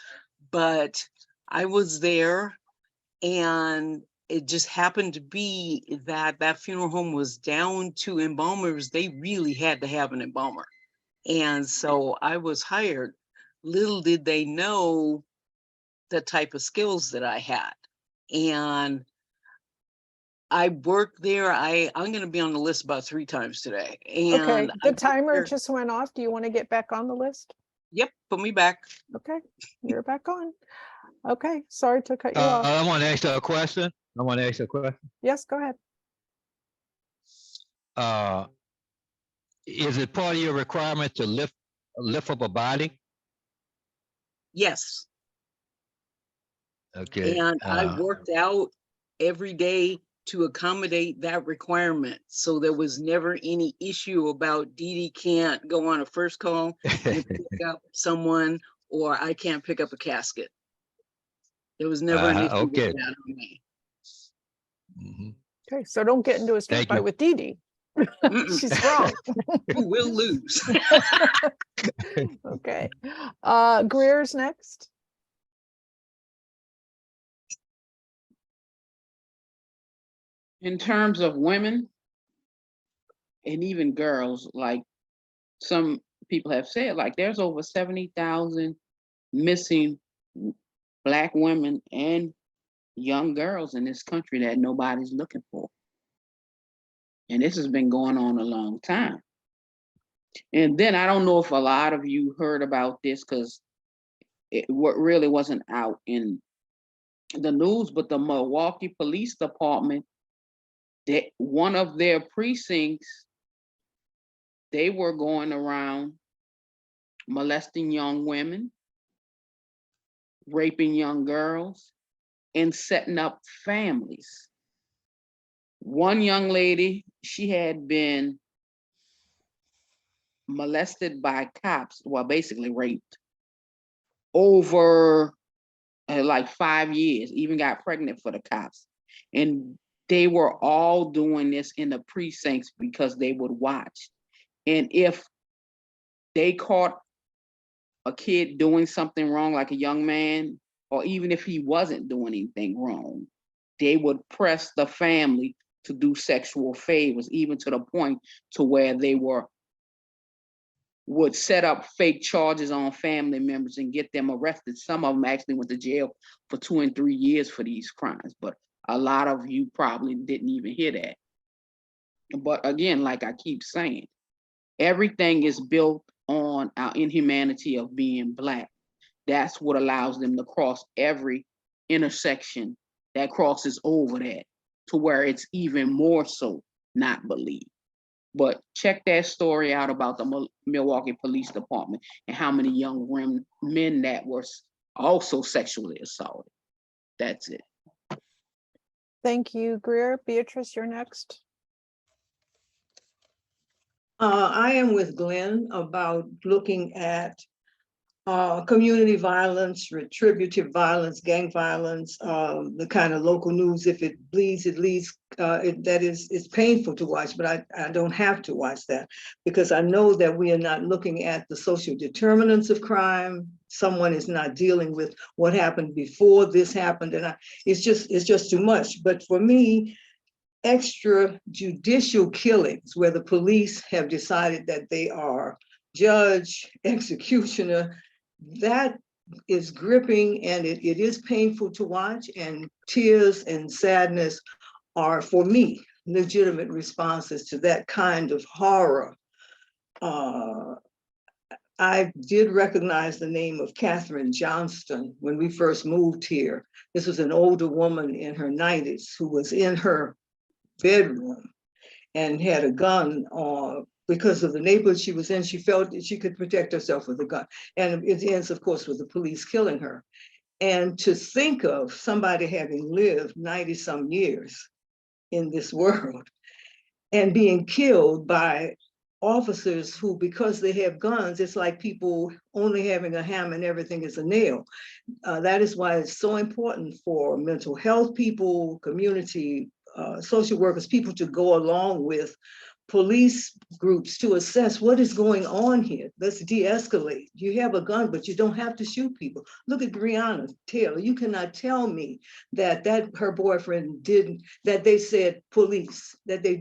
but I was there, and it just happened to be that that funeral home was down to embalmers. They really had to have an embalmer. And so I was hired. Little did they know the type of skills that I had. And I worked there. I'm going to be on the list about 3 times today. Okay, And the timer just went off. Do you want to get back on the list? Yep, put me back. Okay, you're back on. Okay, sorry to cut you off. I want to ask you a question. Yes, go ahead. Is it part of your requirement to lift up a body? Yes. Okay. And I worked out every day to accommodate that requirement. So there was never any issue about Dee Dee can't go on a first call and pick up someone, or I can't pick up a casket. There was never an issue okay. with that on me. Okay, so don't get into a street Thank fight you. with Dee Dee. She's strong. You will lose. Okay, Greer's next. In terms of women and even girls, like some people have said, like there's over 70,000 missing Black women and young girls in this country that nobody's looking for. And this has been going on a long time. And then I don't know if a lot of you heard about this because it really wasn't out in the news, but the Milwaukee Police Department, one of their precincts, they were going around molesting young women, raping young girls, and setting up families. One young lady, she had been molested by cops, well, basically raped, over like 5 years, even got pregnant for the cops. And they were all doing this in the precincts because they would watch. And if they caught a kid doing something wrong, like a young man, or even if he wasn't doing anything wrong, they would press the family to do sexual favors, even to the point to where they would set up fake charges on family members and get them arrested. Some of them actually went to jail for 2 and 3 years for these crimes, but a lot of you probably didn't even hear that. But again, like I keep saying, everything is built on our inhumanity of being Black. That's what allows them to cross every intersection that crosses over that. to where it's even more so not believed. But check that story out about the Milwaukee Police Department and how many young men that were also sexually assaulted. That's it. Thank you, Greer. Beatrice, you're next. I am with Glenn about looking at community violence, retributive violence, gang violence, the kind of local news. If it bleeds, it leads. It's painful to watch, but I don't have to watch that because I know that we are not looking at the social determinants of crime. Someone is not dealing with what happened before this happened, and it's just too much. But for me, extrajudicial killings where the police have decided that they are judge, executioner, that is gripping, and it is painful to watch, and tears and sadness are, for me, legitimate responses to that kind of horror. I did recognize the name of Katherine Johnston when we first moved here. This was an older woman in her 90s who was in her bedroom and had a gun because of the neighborhood she was in. She felt that she could protect herself with a gun. And it ends, of course, with the police killing her. And to think of somebody having lived 90 some years in this world and being killed by officers who, because they have guns, it's like people only having a hammer and everything is a nail. That is why it's so important for mental health people, community social workers, people to go along with police groups to assess what is going on here. Let's de-escalate. You have a gun, but you don't have to shoot people. Look at Breonna Taylor. You cannot tell me that her boyfriend didn't, that they said police, that they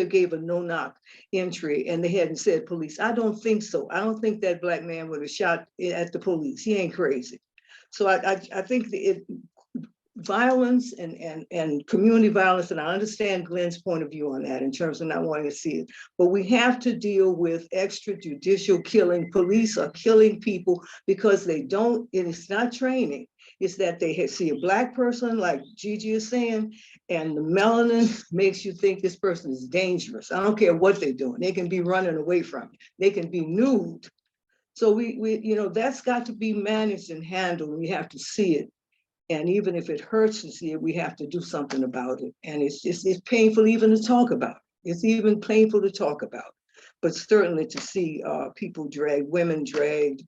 gave a no-knock entry and they hadn't said police. I don't think so. I don't think that Black man would have shot at the police. He ain't crazy. So I think violence and community violence, and I understand Glenn's point of view on that in terms of not wanting to see it, but we have to deal with extrajudicial killing. Police are killing people because they don't, and it's not training, it's that they see a Black person, like Gigi is saying, and the melanin makes you think this person is dangerous. I don't care what they're doing. They can be running away from you. They can be nude. So we that's got to be managed and handled. We have to see it. And even if it hurts to see it, we have to do something about it. And it's painful even to talk about. It's even painful to talk about, but certainly to see people dragged, women dragged.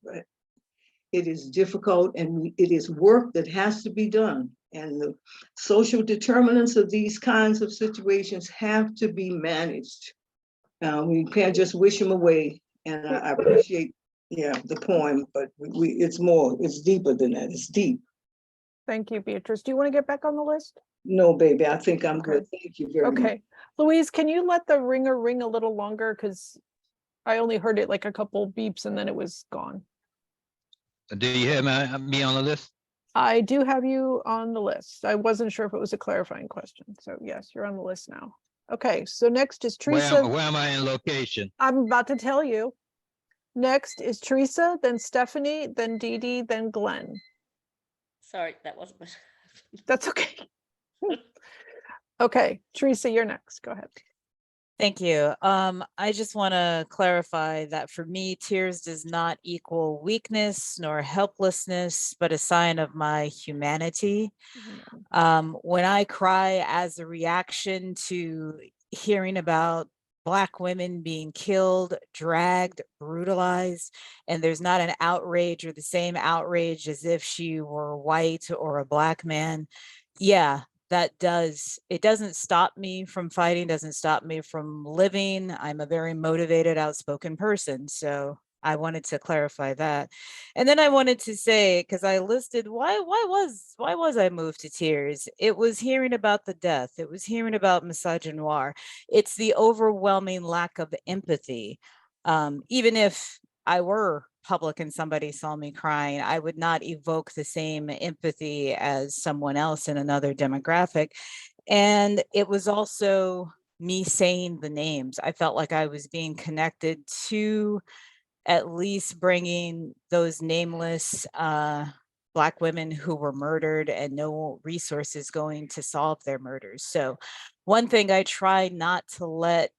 It is difficult, and it is work that has to be done. And the social determinants of these kinds of situations have to be managed. We can't just wish them away. And I appreciate, the poem, but it's deeper than that. It's deep. Thank you, Beatrice. Do you want to get back on the list? No, baby, I think I'm good. Thank you very much. Okay. Louise, can you let the ringer ring a little longer? Because I only heard it like a couple beeps and then it was gone. Do you have me on the list? I do have you on the list. I wasn't sure if it was a clarifying question. So yes, you're on the list now. Okay, so next is Teresa. Where am I in location? I'm about to tell you. Next is Teresa, then Stephanie, then Dee Dee, then Glenn. Sorry, that wasn't. That's okay. Okay, Teresa, you're next. Go ahead. Thank you. I just want to clarify that for me, tears does not equal weakness nor helplessness, but a sign of my humanity. When I cry as a reaction to hearing about Black women being killed, dragged, brutalized, and there's not an outrage or the same outrage as if she were white or a Black man. Yeah, it doesn't stop me from fighting, doesn't stop me from living. I'm a very motivated, outspoken person. So I wanted to clarify that. And then I wanted to say, because I listed why was I moved to tears? It was hearing about the death. It was hearing about misogynoir. It's the overwhelming lack of empathy. Even if I were public and somebody saw me crying, I would not evoke the same empathy as someone else in another demographic. And it was also me saying the names. I felt like I was being connected to at least bringing those nameless Black women who were murdered and no resources going to solve their murders. So one thing I try not to let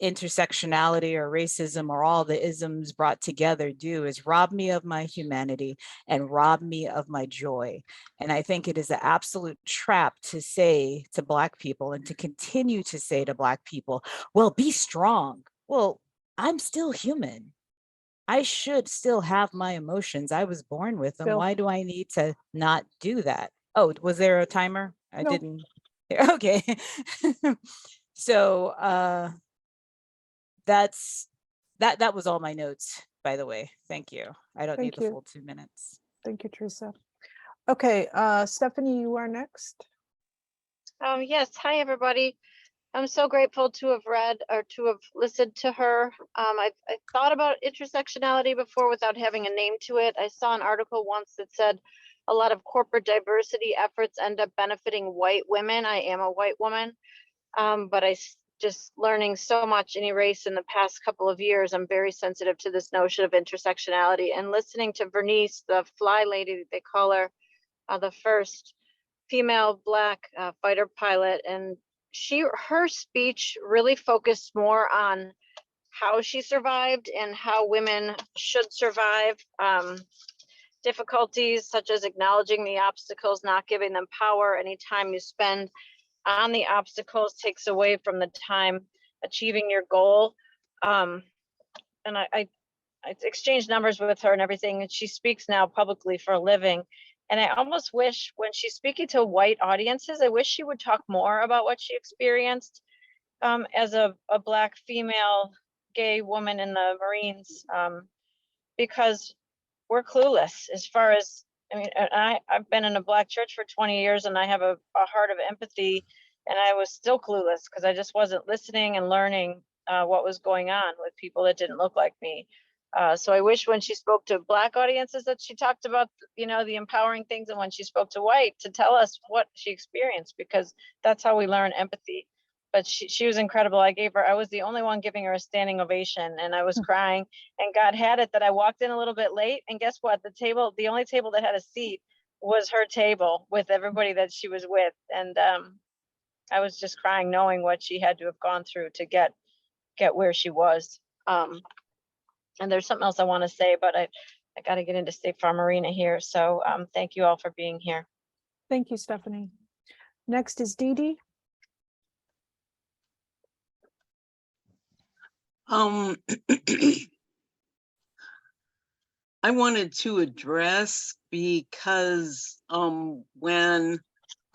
intersectionality or racism or all the isms brought together do is rob me of my humanity and rob me of my joy. And I think it is an absolute trap to say to Black people and to continue to say to Black people, well, be strong. Well, I'm still human. I should still have my emotions. I was born with them. Bill. Why do I need to not do that? Oh, was there a timer? I No. didn't. Okay. So that was all my notes, by the way. Thank you. I don't need Thank the you. full 2 minutes. Thank you, Teresa. Okay, Stephanie, you are next. Yes, hi, everybody. I'm so grateful to have read or to have listened to her. I thought about intersectionality before without having a name to it. I saw an article once that said a lot of corporate diversity efforts end up benefiting white women. I am a white woman, but just learning so much in Erace in the past couple of years, I'm very sensitive to this notion of intersectionality. And listening to Vernice, the fly lady, they call her, the first female Black fighter pilot, and her speech really focused more on how she survived and how women should survive difficulties, such as acknowledging the obstacles, not giving them power. Any time you spend on the obstacles takes away from the time achieving your goal. And I exchanged numbers with her and everything, and she speaks now publicly for a living. And I almost wish when she's speaking to white audiences, I wish she would talk more about what she experienced as a Black female gay woman in the Marines, because we're clueless as far as, I mean, I've been in a Black church for 20 years and I have a heart of empathy, and I was still clueless because I just wasn't listening and learning what was going on with people that didn't look like me. So I wish when she spoke to Black audiences that she talked about, the empowering things, and when she spoke to white to tell us what she experienced, because that's how we learn empathy. But she was incredible. I was the only one giving her a standing ovation, and I was crying, and God had it that I walked in a little bit late, and guess what? The only table that had a seat was her table with everybody that she was with. And I was just crying knowing what she had to have gone through to get where she was. And there's something else I want to say, but I got to get into State Farm Arena here. So thank you all for being here. Thank you, Stephanie. Next is Dee Dee. I wanted to address because when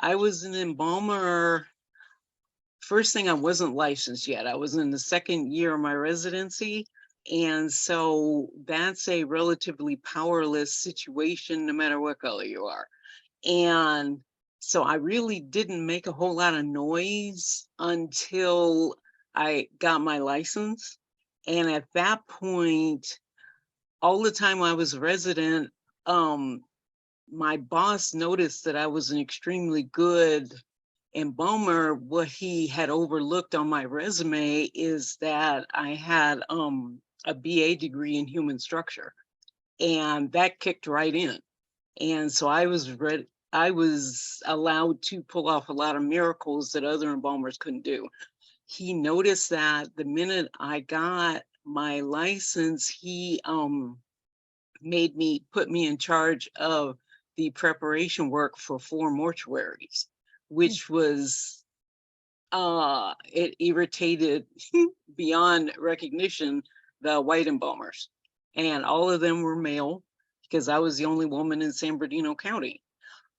I was an embalmer, first thing, I wasn't licensed yet. I was in the second year of my residency. And so that's a relatively powerless situation, no matter what color you are. And so I really didn't make a whole lot of noise until I got my license. And at that point, all the time I was a resident, my boss noticed that I was an extremely good embalmer. What he had overlooked on my resume is that I had a BA degree in human structure, and that kicked right in. And so I was allowed to pull off a lot of miracles that other embalmers couldn't do. He noticed that the minute I got my license, he put me in charge of the preparation work for 4 mortuaries, which was, it irritated beyond recognition the white embalmers. And all of them were male because I was the only woman in San Bernardino County.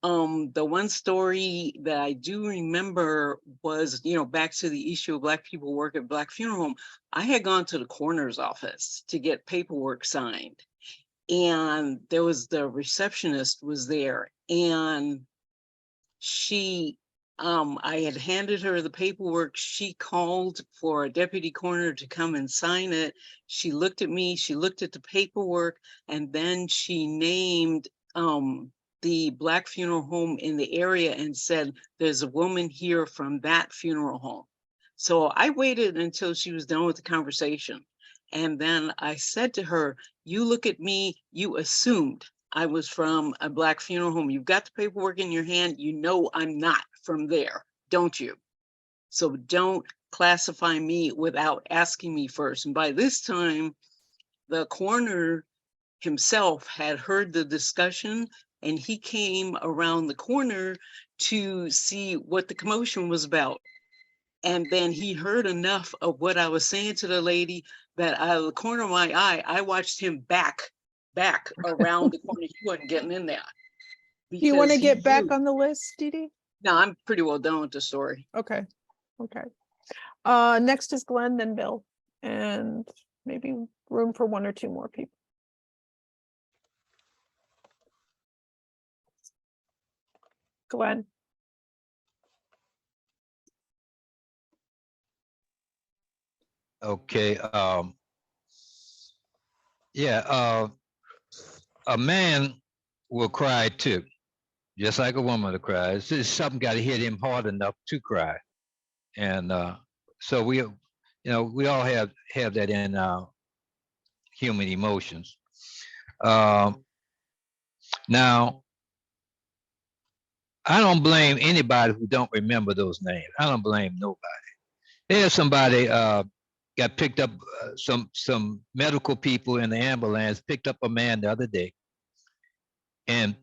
The one story that I do remember was, back to the issue of Black people work at Black funeral home. I had gone to the coroner's office to get paperwork signed, and there was the receptionist was there, and I had handed her the paperwork. She called for a deputy coroner to come and sign it. She looked at me, she looked at the paperwork, and then she named the Black funeral home in the area and said, there's a woman here from that funeral home. So I waited until she was done with the conversation. And then I said to her, you look at me, you assumed I was from a Black funeral home. You've got the paperwork in your hand. You know I'm not from there, don't you? So don't classify me without asking me first. And by this time, the coroner himself had heard the discussion, and he came around the corner to see what the commotion was about. And then he heard enough of what I was saying to the lady that out of the corner of my eye, I watched him back around the corner. He wasn't getting in there. You want to Because he get back knew. on the list, Dee Dee? No, I'm pretty well done with the story. Okay, okay. Next is Glenn, then Bill, and maybe room for one or two more people. Glenn. Okay, yeah, a man will cry too, just like a woman will cry. It's just something got to hit him hard enough to cry. And so we, we all have that in human emotions. Now, I don't blame anybody who don't remember those names. I don't blame nobody. There's somebody got picked up, some medical people in the ambulance picked up a man the other day and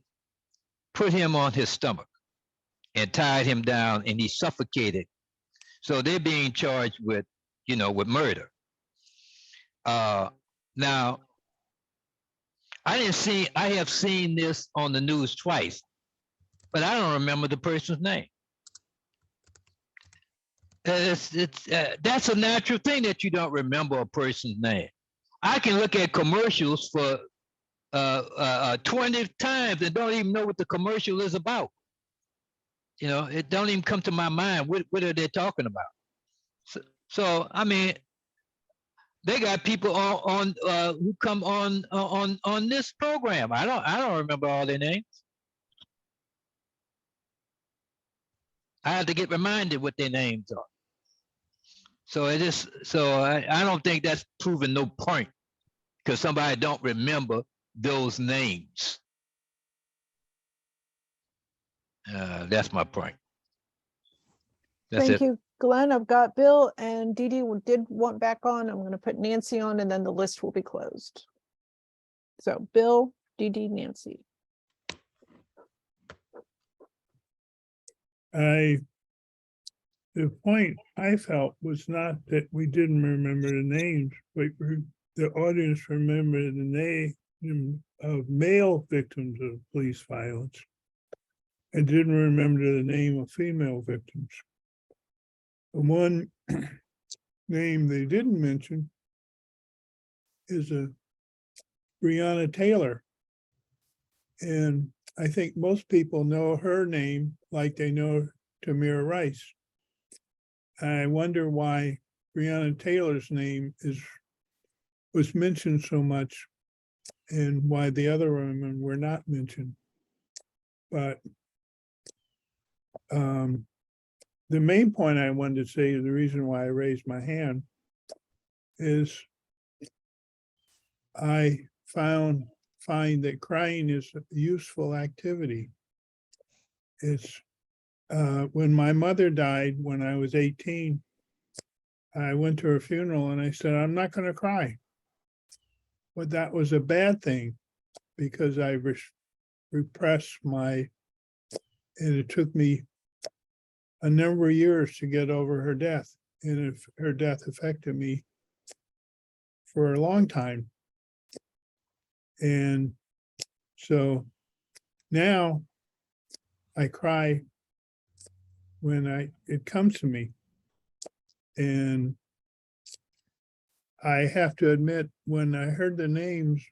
put him on his stomach and tied him down, and he suffocated. So they're being charged with, with murder. Now, I have seen this on the news twice, but I don't remember the person's name. That's a natural thing that you don't remember a person's name. I can look at commercials for 20 times and don't even know what the commercial is about. It don't even come to my mind. What are they talking about? So I mean, they got people on who come on this program. I don't remember all their names. I have to get reminded what their names are. So I don't think that's proving no point because somebody don't remember those names. That's my point. That's Thank it. you, Glenn. I've got Bill and Dee Dee did want back on. I'm going to put Nancy on and then the list will be closed. So Bill, Dee Dee, Nancy. The point I felt was not that we didn't remember the names, but the audience remembered the name of male victims of police violence. I didn't remember the name of female victims. The one name they didn't mention is Breonna Taylor. And I think most people know her name like they know Tamir Rice. I wonder why Breonna Taylor's name was mentioned so much and why the other women were not mentioned. But the main point I wanted to say, the reason why I raised my hand, is I find that crying is a useful activity. It's when my mother died when I was 18, I went to her funeral and I said, I'm not going to cry. But that was a bad thing because I repressed and it took me a number of years to get over her death. And her death affected me for a long time. And so now I cry when it comes to me. And I have to admit, when I heard the names,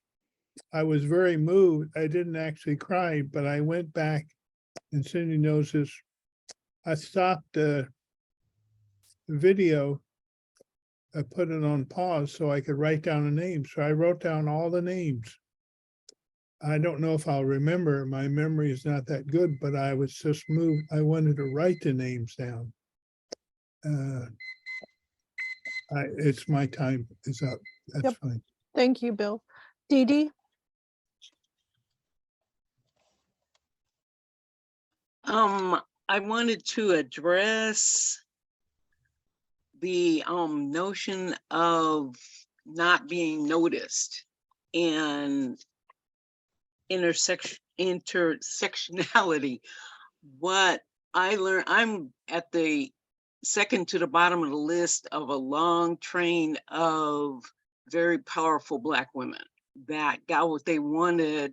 I was very moved. I didn't actually cry, but I went back, and Cindy knows this. I stopped the video. I put it on pause so I could write down the names. So I wrote down all the names. I don't know if I'll remember. My memory is not that good, but I was just moved. I wanted to write the names down. It's my time is up. That's Yep. fine. Thank you, Bill. Dee Dee. I wanted to address the notion of not being noticed and intersectionality. What I learned, I'm at the second to the bottom of the list of a long train of very powerful Black women that got what they wanted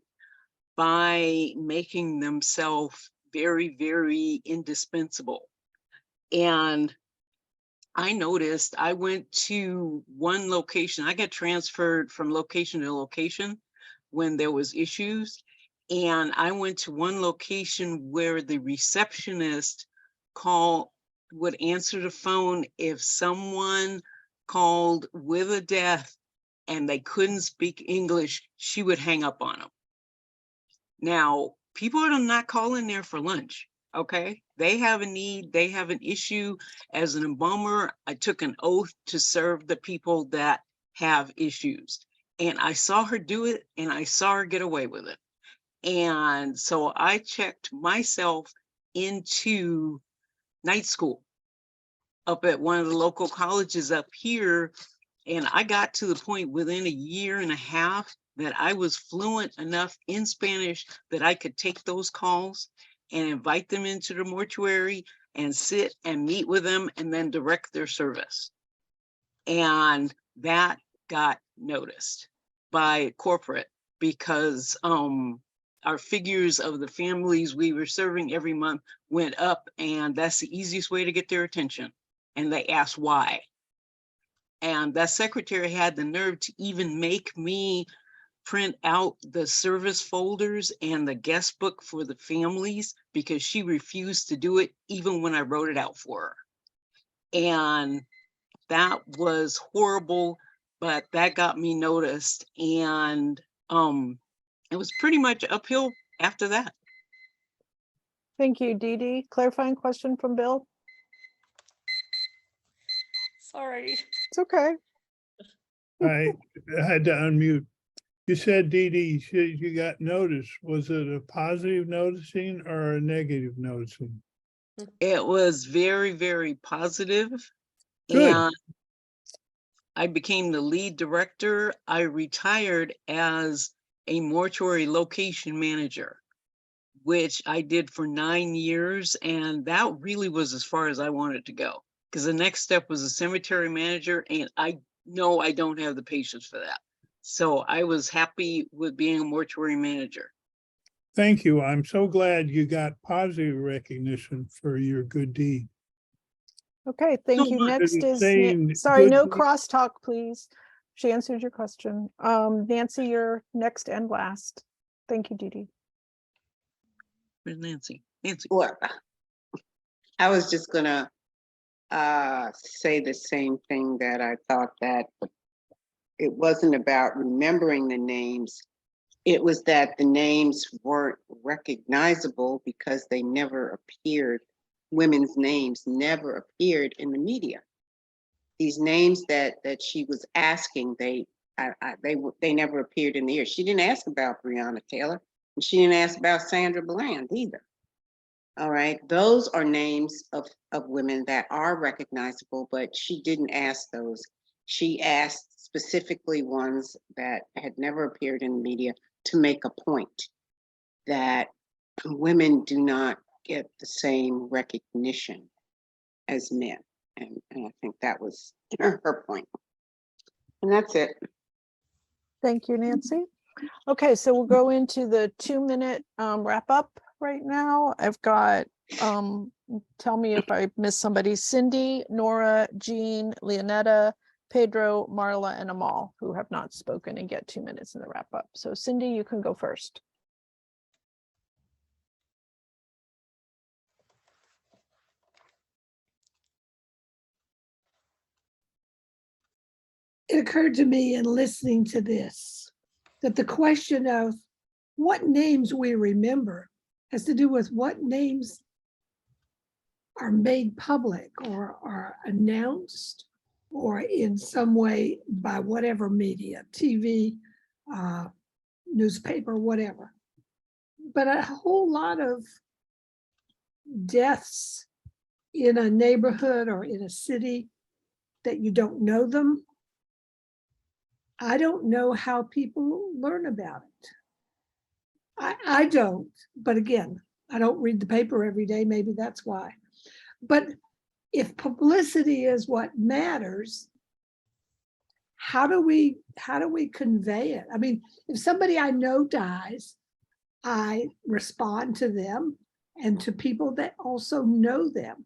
by making themselves very, very indispensable. And I noticed I went to one location, I got transferred from location to location when there was issues. And I went to one location where the receptionist would answer the phone if someone called with a death and they couldn't speak English, she would hang up on them. Now, people are not calling there for lunch, okay? They have a need, they have an issue. As an embalmer, I took an oath to serve the people that have issues. And I saw her do it and I saw her get away with it. And so I checked myself into night school up at one of the local colleges up here. And I got to the point within a year and a half that I was fluent enough in Spanish that I could take those calls and invite them into the mortuary and sit and meet with them and then direct their service. And that got noticed by corporate because our figures of the families we were serving every month went up, and that's the easiest way to get their attention. And they asked why. And that secretary had the nerve to even make me print out the service folders and the guest book for the families because she refused to do it even when I wrote it out for her. And that was horrible, but that got me noticed. And it was pretty much uphill after that. Thank you, Dee Dee. Clarifying question from Bill? Sorry. It's okay. I had to unmute. You said, Dee Dee, you got noticed. Was it a positive noticing or a negative noticing? It was very, very positive. Good. And I became the lead director. I retired as a mortuary location manager, which I did for 9 years. And that really was as far as I wanted to go, because the next step was a cemetery manager. And I know I don't have the patience for that. So I was happy with being a mortuary manager. Thank you. I'm so glad you got positive recognition for your good deed. Okay, thank you. Next is, sorry, no crosstalk, please. She answered your question. Nancy, you're next and last. Thank you, Dee Dee. Where's Nancy? Nancy. Well, I was just gonna say the same thing, that I thought that it wasn't about remembering the names. It was that the names weren't recognizable because they never appeared. Women's names never appeared in the media. These names that she was asking, they never appeared in the air. She didn't ask about Breonna Taylor, and she didn't ask about Sandra Bland either. All right, those are names of women that are recognizable, but she didn't ask those. She asked specifically ones that had never appeared in the media to make a point that women do not get the same recognition as men. And I think that was her point. And that's it. Thank you, Nancy. Okay, so we'll go into the 2-minute wrap up right now. I've got, tell me if I missed somebody, Cindy, Nora, Jean, Leonetta, Pedro, Marla, and Amal, who have not spoken and get 2 minutes in the wrap up. So Cindy, you can go first. It occurred to me in listening to this that the question of what names we remember has to do with what names are made public or are announced or in some way by whatever media, TV, newspaper, whatever. But a whole lot of deaths in a neighborhood or in a city that you don't know them, I don't know how people learn about it. I don't, but again, I don't read the paper every day, maybe that's why. But if publicity is what matters, how do we convey it? I mean, if somebody I know dies, I respond to them and to people that also know them.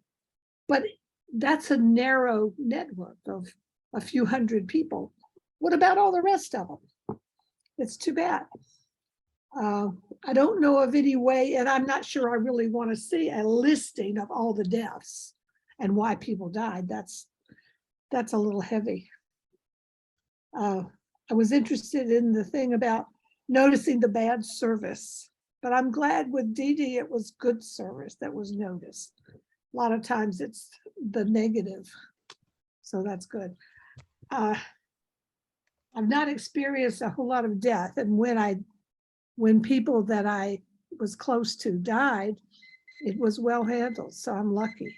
But that's a narrow network of a few hundred people. What about all the rest of them? It's too bad. I don't know of any way, and I'm not sure I really want to see a listing of all the deaths and why people died. That's a little heavy. I was interested in the thing about noticing the bad service, but I'm glad with Dee Dee it was good service that was noticed. A lot of times it's the negative, so that's good. I've not experienced a whole lot of death, and when people that I was close to died, it was well handled, so I'm lucky.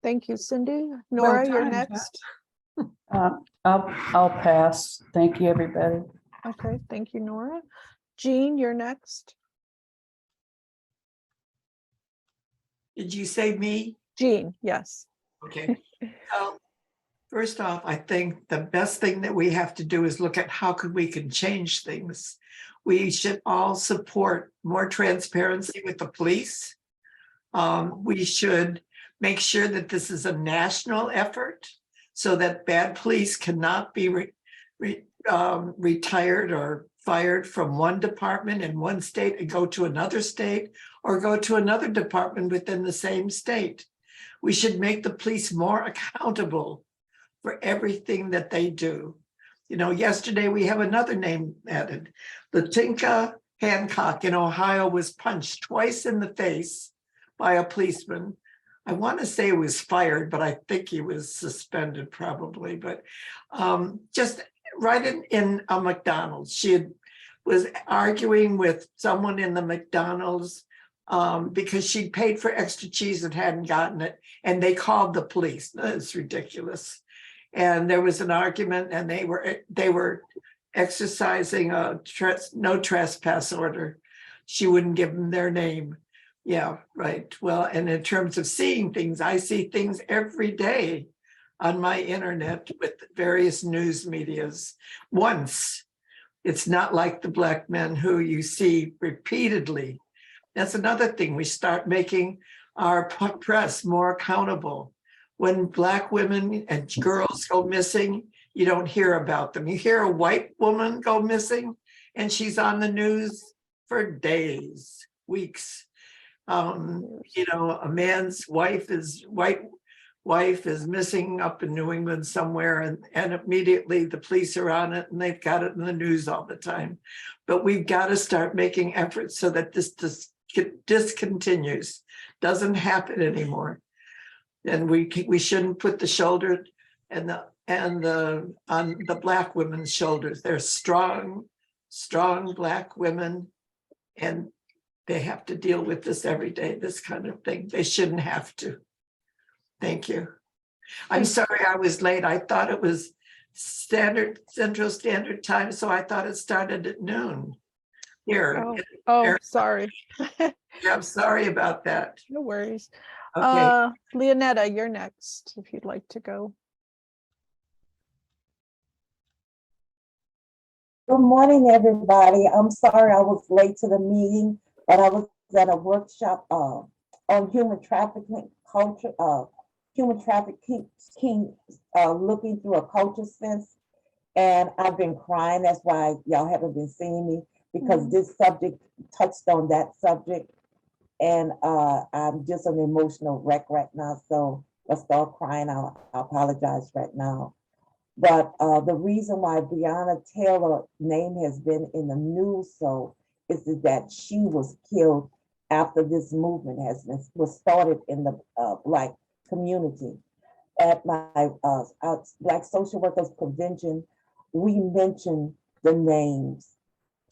Thank you, Cindy. Nora, you're timed, huh? next. I'll pass. Thank you, everybody. Okay, thank you, Nora. Jean, you're next. Did you say me? Jean, yes. Okay. First off, I think the best thing that we have to do is look at how we can change things. We should all support more transparency with the police. We should make sure that this is a national effort so that bad police cannot be retired or fired from one department in one state and go to another state or go to another department within the same state. We should make the police more accountable for everything that they do. You know, yesterday we have another name added. Latinka Hancock in Ohio was punched twice in the face by a policeman. I want to say he was fired, but I think he was suspended probably. But just right in a McDonald's, was arguing with someone in the McDonald's because she paid for extra cheese and hadn't gotten it, and they called the police. It's ridiculous. And there was an argument, and they were exercising a no trespass order. She wouldn't give them their name. Yeah, right. Well, and in terms of seeing things, I see things every day on my internet with various news medias. Once, it's not like the Black men who you see repeatedly. That's another thing. We start making our press more accountable. When Black women and girls go missing, you don't hear about them. You hear a white woman go missing and she's on the news for days, weeks. You know, a man's white wife is missing up in New England somewhere, and immediately the police are on it and they've got it in the news all the time. But we've got to start making efforts so that this discontinues, doesn't happen anymore. And we shouldn't put the shoulder on the Black women's shoulders. They're strong Black women, and they have to deal with this every day, this kind of thing. They shouldn't have to. Thank you. I'm sorry I was late. I thought it was Central Standard Time, so I thought it started at noon here. Oh, sorry. Yeah, I'm sorry about that. No worries. Okay. Leonetta, you're next if you'd like to go. Good morning, everybody. I'm sorry I was late to the meeting, but I was at a workshop on human trafficking culture, human trafficking, looking through a culture sense. And I've been crying. That's why y'all haven't been seeing me, because this subject touched on that subject. And I'm just an emotional wreck right now. So I'll start crying. I apologize right now. But the reason why Breonna Taylor's name has been in the news is that she was killed after this movement was started in the Black community. At my Black Social Workers Convention, we mentioned the names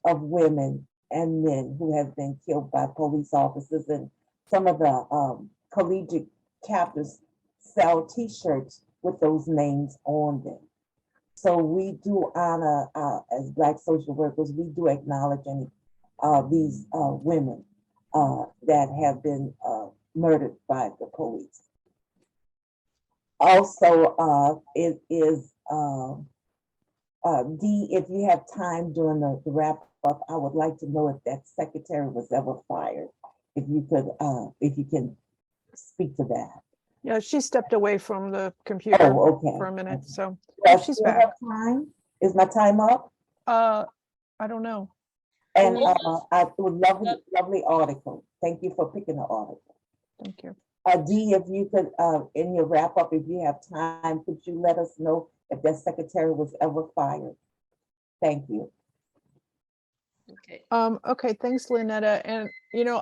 of women and men who have been killed by police officers and some of the collegiate chapters sell T-shirts with those names on them. So we do honor, as Black social workers, we do acknowledge any these women that have been murdered by the police. Also, it is D, if you have time during the wrap up, I would like to know if that secretary was ever fired. If you can speak to that. Yeah, she stepped away from the computer Okay. for a minute, so Do I if she's still back. have time? Is my time up? I don't know. And I would lovely article. Thank you for picking the article. Thank you. D, if you could, in your wrap up, if you have time, could you let us know if that secretary was ever fired? Thank you. Okay. Okay, thanks, Lynetta. And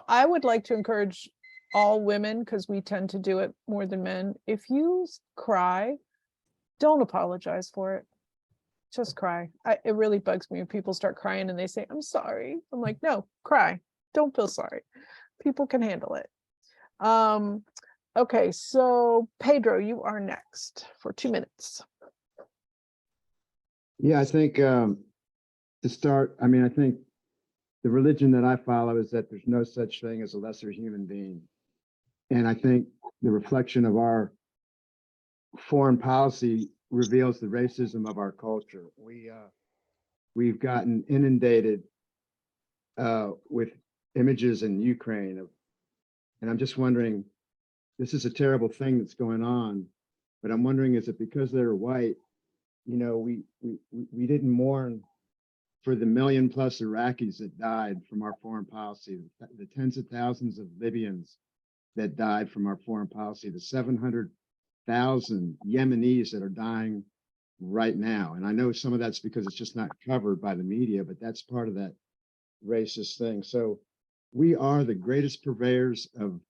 I would like to encourage all women, because we tend to do it more than men. If you cry, don't apologize for it. Just cry. It really bugs me when people start crying and they say, I'm sorry. I'm like, no, cry. Don't feel sorry. People can handle it. Okay, so Pedro, you are next for 2 minutes. Yeah, I think to start, I mean, I think the religion that I follow is that there's no such thing as a lesser human being. And I think the reflection of our foreign policy reveals the racism of our culture. We've gotten inundated with images in Ukraine and I'm just wondering, this is a terrible thing that's going on, but I'm wondering, is it because they're white? We didn't mourn for the million plus Iraqis that died from our foreign policy, the tens of thousands of Libyans that died from our foreign policy, the 700,000 Yemenis that are dying right now. And I know some of that's because it's just not covered by the media, but that's part of that racist thing. So we are the greatest purveyors of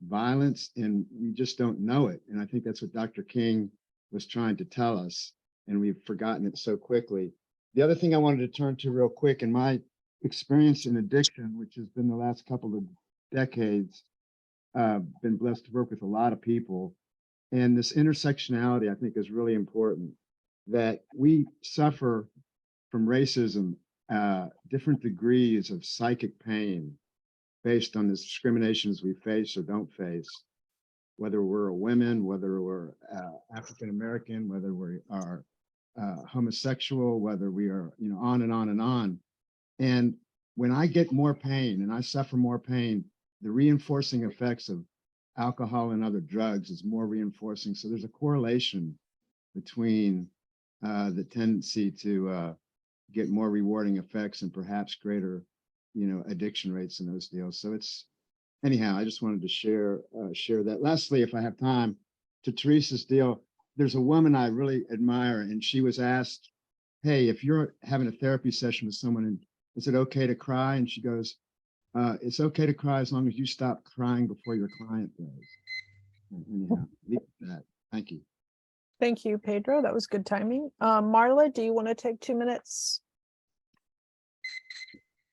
violence and we just don't know it. And I think that's what Dr. King was trying to tell us, and we've forgotten it so quickly. The other thing I wanted to turn to real quick, in my experience in addiction, which has been the last couple of decades, been blessed to work with a lot of people. And this intersectionality, I think, is really important, that we suffer from racism, different degrees of psychic pain based on the discriminations we face or don't face, whether we're a woman, whether we're African-American, whether we are homosexual, whether we are, on and on and on. And when I get more pain and I suffer more pain, the reinforcing effects of alcohol and other drugs is more reinforcing. So there's a correlation between the tendency to get more rewarding effects and perhaps greater, addiction rates in those deals. So anyhow, I just wanted to share that. Lastly, if I have time, to Teresa's deal, there's a woman I really admire, and she was asked, hey, if you're having a therapy session with someone, and is it okay to cry? And she goes, it's okay to cry as long as you stop crying before your client does. Anyhow, leave it at that. Thank you. Thank you, Pedro. That was good timing. Marla, do you want to take 2 minutes?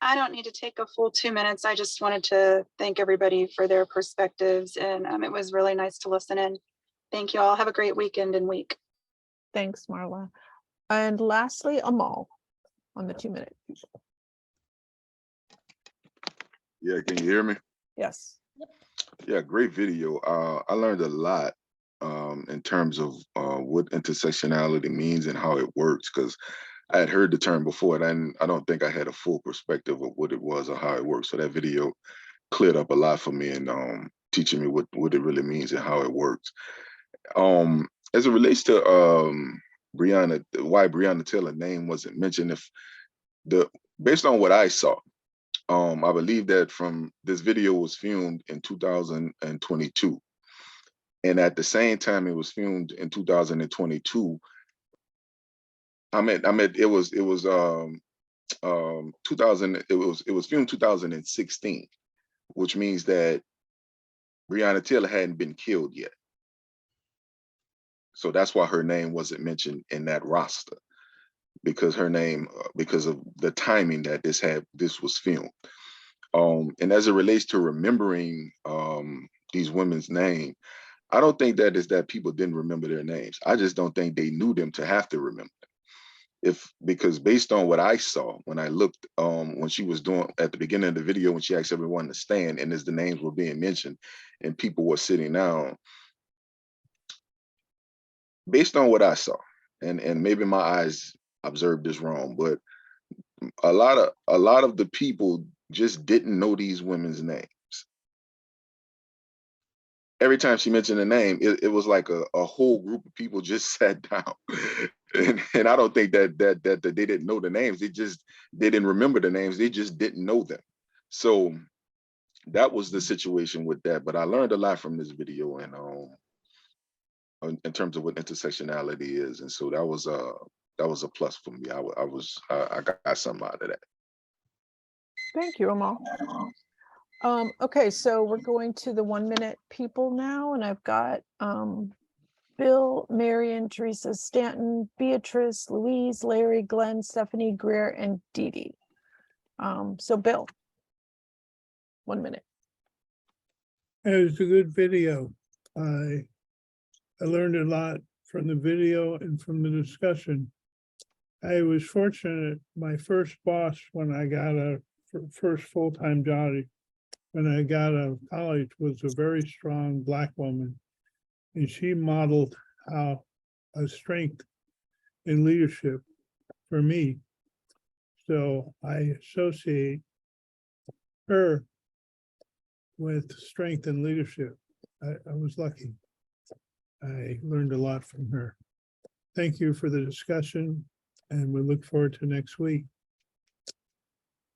I don't need to take a full 2 minutes. I just wanted to thank everybody for their perspectives, and it was really nice to listen in. Thank you all. Have a great weekend and week. Thanks, Marla. And lastly, Amal on the 2 minute. Yeah, can you hear me? Yes. Yeah, great video. I learned a lot in terms of what intersectionality means and how it works, because I had heard the term before, and I don't think I had a full perspective of what it was or how it works. So that video cleared up a lot for me and teaching me what it really means and how it works. As it relates to Breonna, why Breonna Taylor's name wasn't mentioned, based on what I saw, I believe that from this video was filmed in 2022. And at the same time it was filmed in 2022, it was 2000, it was filmed 2016, which means that Breonna Taylor hadn't been killed yet. So that's why her name wasn't mentioned in that roster, because her name, because of the timing that this was filmed. And as it relates to remembering these women's name, I don't think that is that people didn't remember their names. I just don't think they knew them to have to remember them. Because based on what I saw when I looked, when she was doing at the beginning of the video, when she asked everyone to stand, and as the names were being mentioned and people were sitting down, based on what I saw, and maybe my eyes observed this wrong, but a lot of the people just didn't know these women's names. Every time she mentioned a name, it was like a whole group of people just sat down. And I don't think that they didn't know the names. They didn't remember the names. They just didn't know them. So that was the situation with that. But I learned a lot from this video, and in terms of what intersectionality is, and so that was a plus for me. I got something out of that. Thank you, Amal. Okay, so we're going to the 1 minute people now, and I've got Bill, Marion, Teresa, Stanton, Beatrice, Louise, Larry, Glenn, Stephanie, Greer, and Dee Dee. So Bill, 1 minute. It was a good video. I learned a lot from the video and from the discussion. I was fortunate, my first boss when I got a first full-time job, when I got out of college, was a very strong Black woman. And she modeled how a strength in leadership for me. So I associate her with strength and leadership. I was lucky. I learned a lot from her. Thank you for the discussion, and we look forward to next week.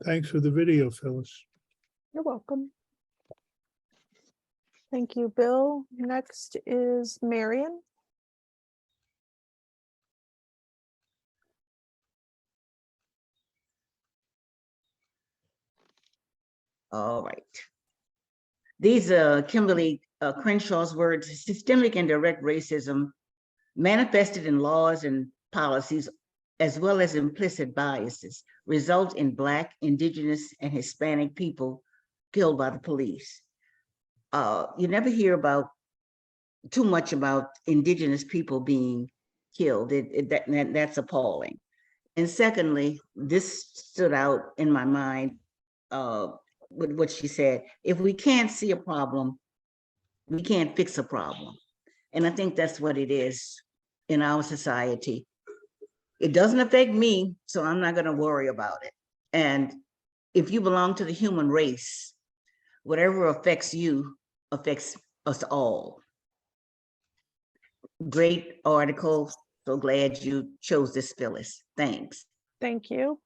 Thanks for the video, Phyllis. You're welcome. Thank you, Bill. Next is Marion. All right. These are Kimberly Crenshaw's words: systemic and direct racism manifested in laws and policies, as well as implicit biases, result in Black, Indigenous, and Hispanic people killed by the police. You never hear too much about Indigenous people being killed. That's appalling. And secondly, this stood out in my mind with what she said: if we can't see a problem, we can't fix a problem. And I think that's what it is in our society. It doesn't affect me, so I'm not going to worry about it. And if you belong to the human race, whatever affects you affects us all. Great article. So glad you chose this, Phyllis. Thanks. Thank you.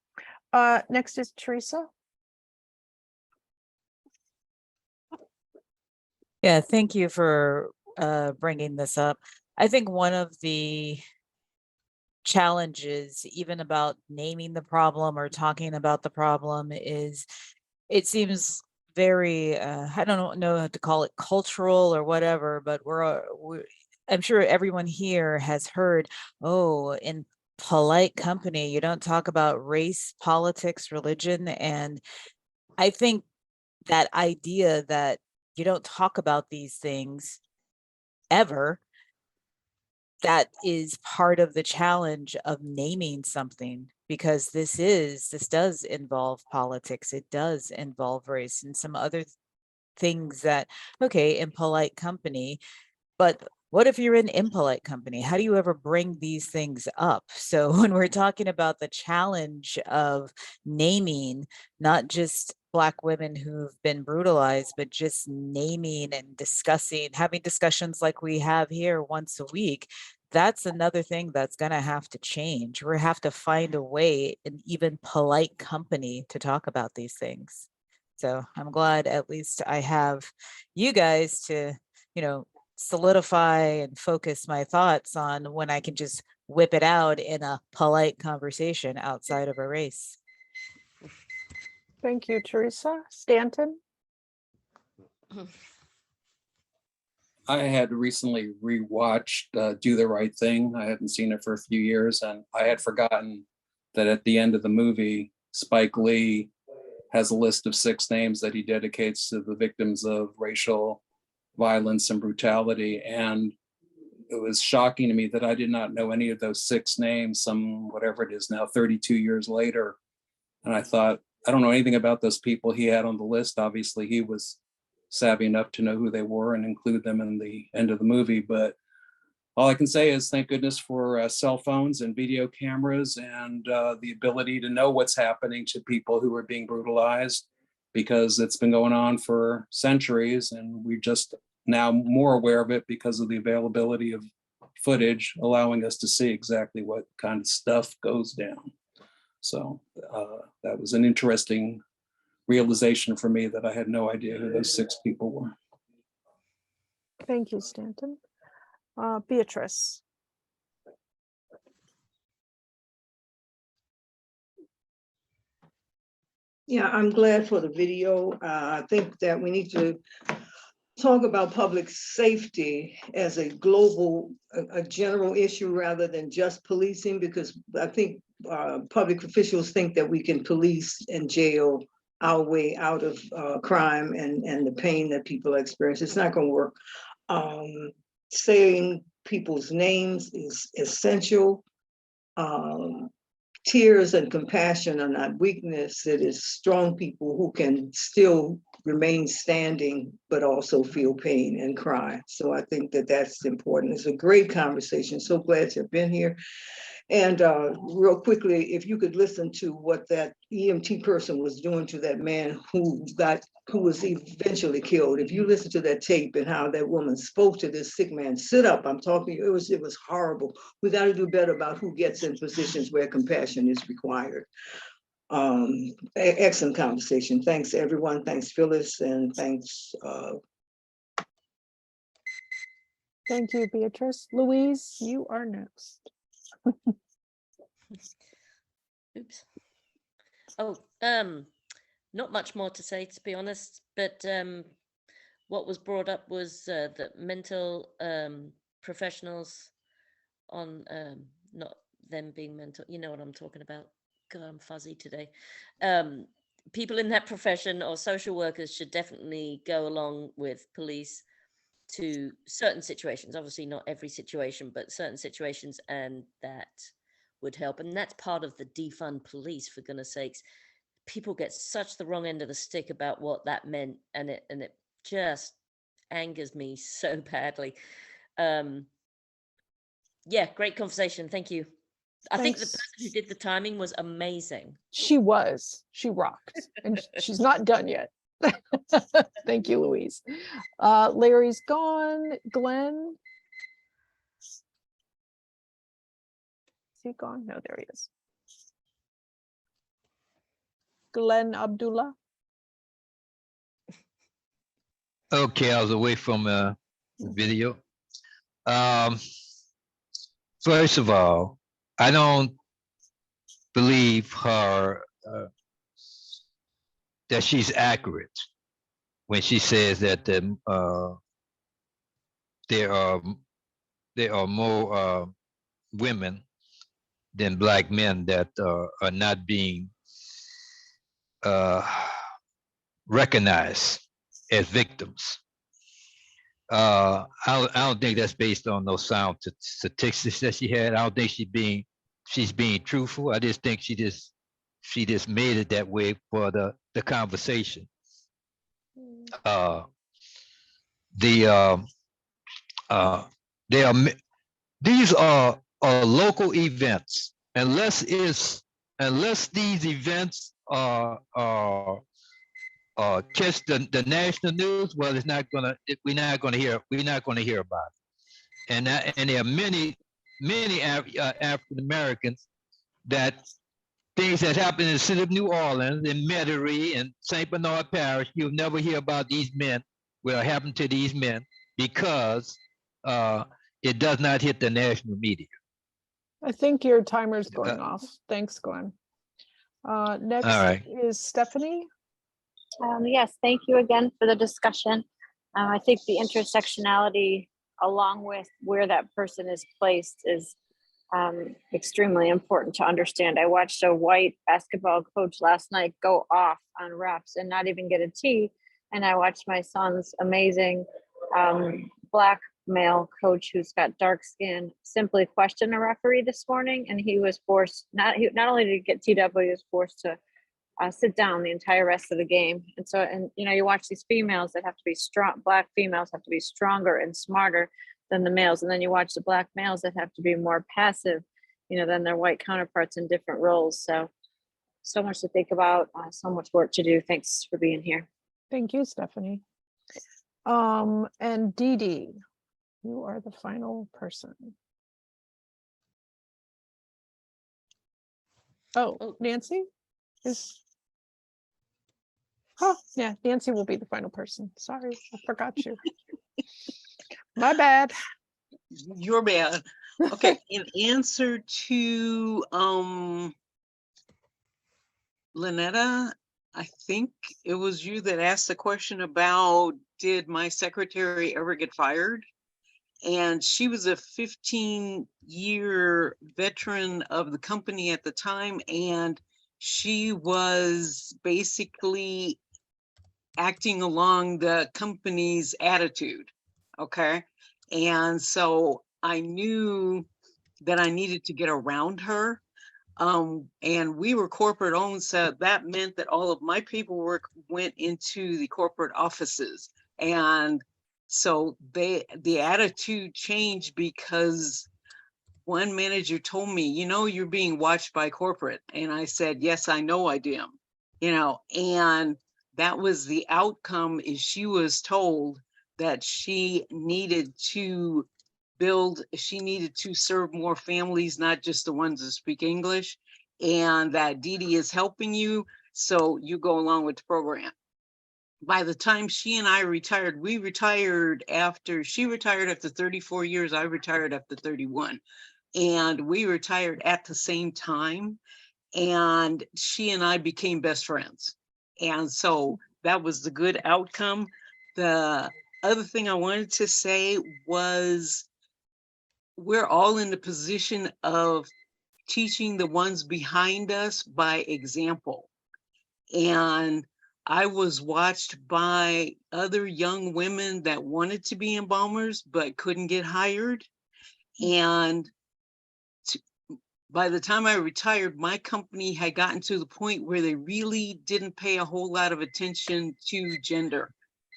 Next is Teresa. Yeah, thank you for bringing this up. I think one of the challenges, even about naming the problem or talking about the problem, is it seems very, I don't know how to call it, cultural or whatever, but I'm sure everyone here has heard, oh, in polite company, you don't talk about race, politics, religion. And I think that idea that you don't talk about these things ever, that is part of the challenge of naming something, because this does involve politics. It does involve race and some other things that, okay, in polite company, but what if you're in impolite company? How do you ever bring these things up? So when we're talking about the challenge of naming, not just Black women who've been brutalized, but just naming and discussing, having discussions like we have here once a week, that's another thing that's going to have to change. We have to find a way in even polite company to talk about these things. So I'm glad at least I have you guys to, solidify and focus my thoughts on when I can just whip it out in a polite conversation outside of a race. Thank you, Teresa. Stanton? I had recently rewatched Do the Right Thing. I hadn't seen it for a few years, and I had forgotten that at the end of the movie, Spike Lee has a list of 6 names that he dedicates to the victims of racial violence and brutality. And it was shocking to me that I did not know any of those 6 names, some whatever it is now, 32 years later. And I thought, I don't know anything about those people he had on the list. Obviously, he was savvy enough to know who they were and include them in the end of the movie. But all I can say is thank goodness for cell phones and video cameras and the ability to know what's happening to people who are being brutalized, because it's been going on for centuries and we're just now more aware of it because of the availability of footage, allowing us to see exactly what kind of stuff goes down. So that was an interesting realization for me, that I had no idea who those 6 people were. Thank you, Stanton. Beatrice. Yeah, I'm glad for the video. I think that we need to talk about public safety as a global, a general issue rather than just policing, because I think public officials think that we can police and jail our way out of crime and the pain that people experience. It's not going to work. Saying people's names is essential. Tears and compassion are not weakness. It is strong people who can still remain standing, but also feel pain and cry. So I think that that's important. It's a great conversation. So glad to have been here. And real quickly, if you could listen to what that EMT person was doing to that man who was eventually killed. If you listen to that tape and how that woman spoke to this sick man, sit up, I'm talking, it was horrible. We got to do better about who gets in positions where compassion is required. Excellent conversation. Thanks everyone. Thanks Phyllis, and thanks. Thank you, Beatrice. Louise, you are next. Oops. Oh, not much more to say, to be honest, but what was brought up was that mental professionals on not them being mental, you know what I'm talking about. God, I'm fuzzy today. People in that profession or social workers should definitely go along with police to certain situations, obviously not every situation, but certain situations, and that would help. And that's part of the defund police, for goodness sakes. People get such the wrong end of the stick about what that meant, and it just angers me so badly. Yeah, great conversation. Thank you. I think the Thanks. person who did the timing was amazing. She rocked, and she's not done yet. Thank you, Louise. Larry's gone. Glenn. Is he gone? No, there he is. Glenn Abdullah. Okay, I was away from the video. First of all, I don't believe her that she's accurate when she says that there are more women than black men that are not being recognized as victims. I don't think that's based on those sound statistics that she had. I don't think she's being truthful. I just think she just made it that way for the conversation. These are local events. Unless these events are catch the national news, well, we're not gonna hear about it. And there are many African Americans that things that happen in the city of New Orleans, in Metairie and St. Bernard Parish, you'll never hear about these men, what happened to these men, because it does not hit the national media. I think your timer's going off. Thanks, Glenn. Next is Stephanie. Yes, thank you again for the discussion. I think the intersectionality, along with where that person is placed, is extremely important to understand. I watched a white basketball coach last night go off on reps and not even get a tee. And I watched my son's amazing black male coach who's got dark skin simply question a referee this morning, and he was forced not only to get TW, he was forced to sit down the entire rest of the game. And so, and you know, you watch these females that have to be strong, black females have to be stronger and smarter than the males, and then you watch the black males that have to be more passive, you know, than their white counterparts in different roles. So much to think about, so much work to do. Thanks for being here. Thank you, Stephanie. And Dee Dee, you are the final person. Oh, Nancy is. Oh, yeah, Nancy will be the final person. Sorry, I forgot you. My bad. You're bad. Okay, in answer to Lynetta, I think it was you that asked the question about, did my secretary ever get fired? And she was a 15-year veteran of the company at the time, and she was basically acting along the company's attitude. Okay. And so I knew that I needed to get around her. And we were corporate owned, so that meant that all of my paperwork went into the corporate offices. And so the attitude changed because one manager told me, you know, you're being watched by corporate. And I said, yes, I know I am, you know, and that was the outcome. Is she was told that she needed to serve more families, not just the ones that speak English, and that Dee Dee is helping you, so you go along with the program. By the time she and I retired, she retired after 34 years, I retired after 31. And we retired at the same time, and she and I became best friends. And so that was the good outcome. The other thing I wanted to say was, we're all in the position of teaching the ones behind us by example. And I was watched by other young women that wanted to be embalmers but couldn't get hired. And by the time I retired, my company had gotten to the point where they really didn't pay a whole lot of attention to gender.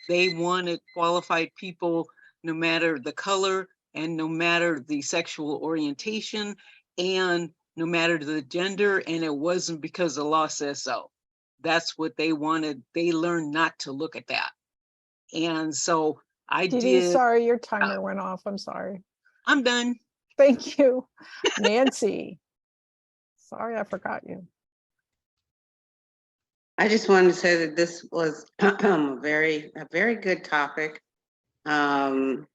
They wanted qualified people, no matter the color and no matter the sexual orientation and no matter the gender. And it wasn't because the law says so. That's what they wanted. They learned not to look at that. And so I Dee Dee, did. sorry, your timer went off. I'm sorry. I'm done. Thank you. Nancy. Sorry, I forgot you. I just wanted to say that this was a very good topic. And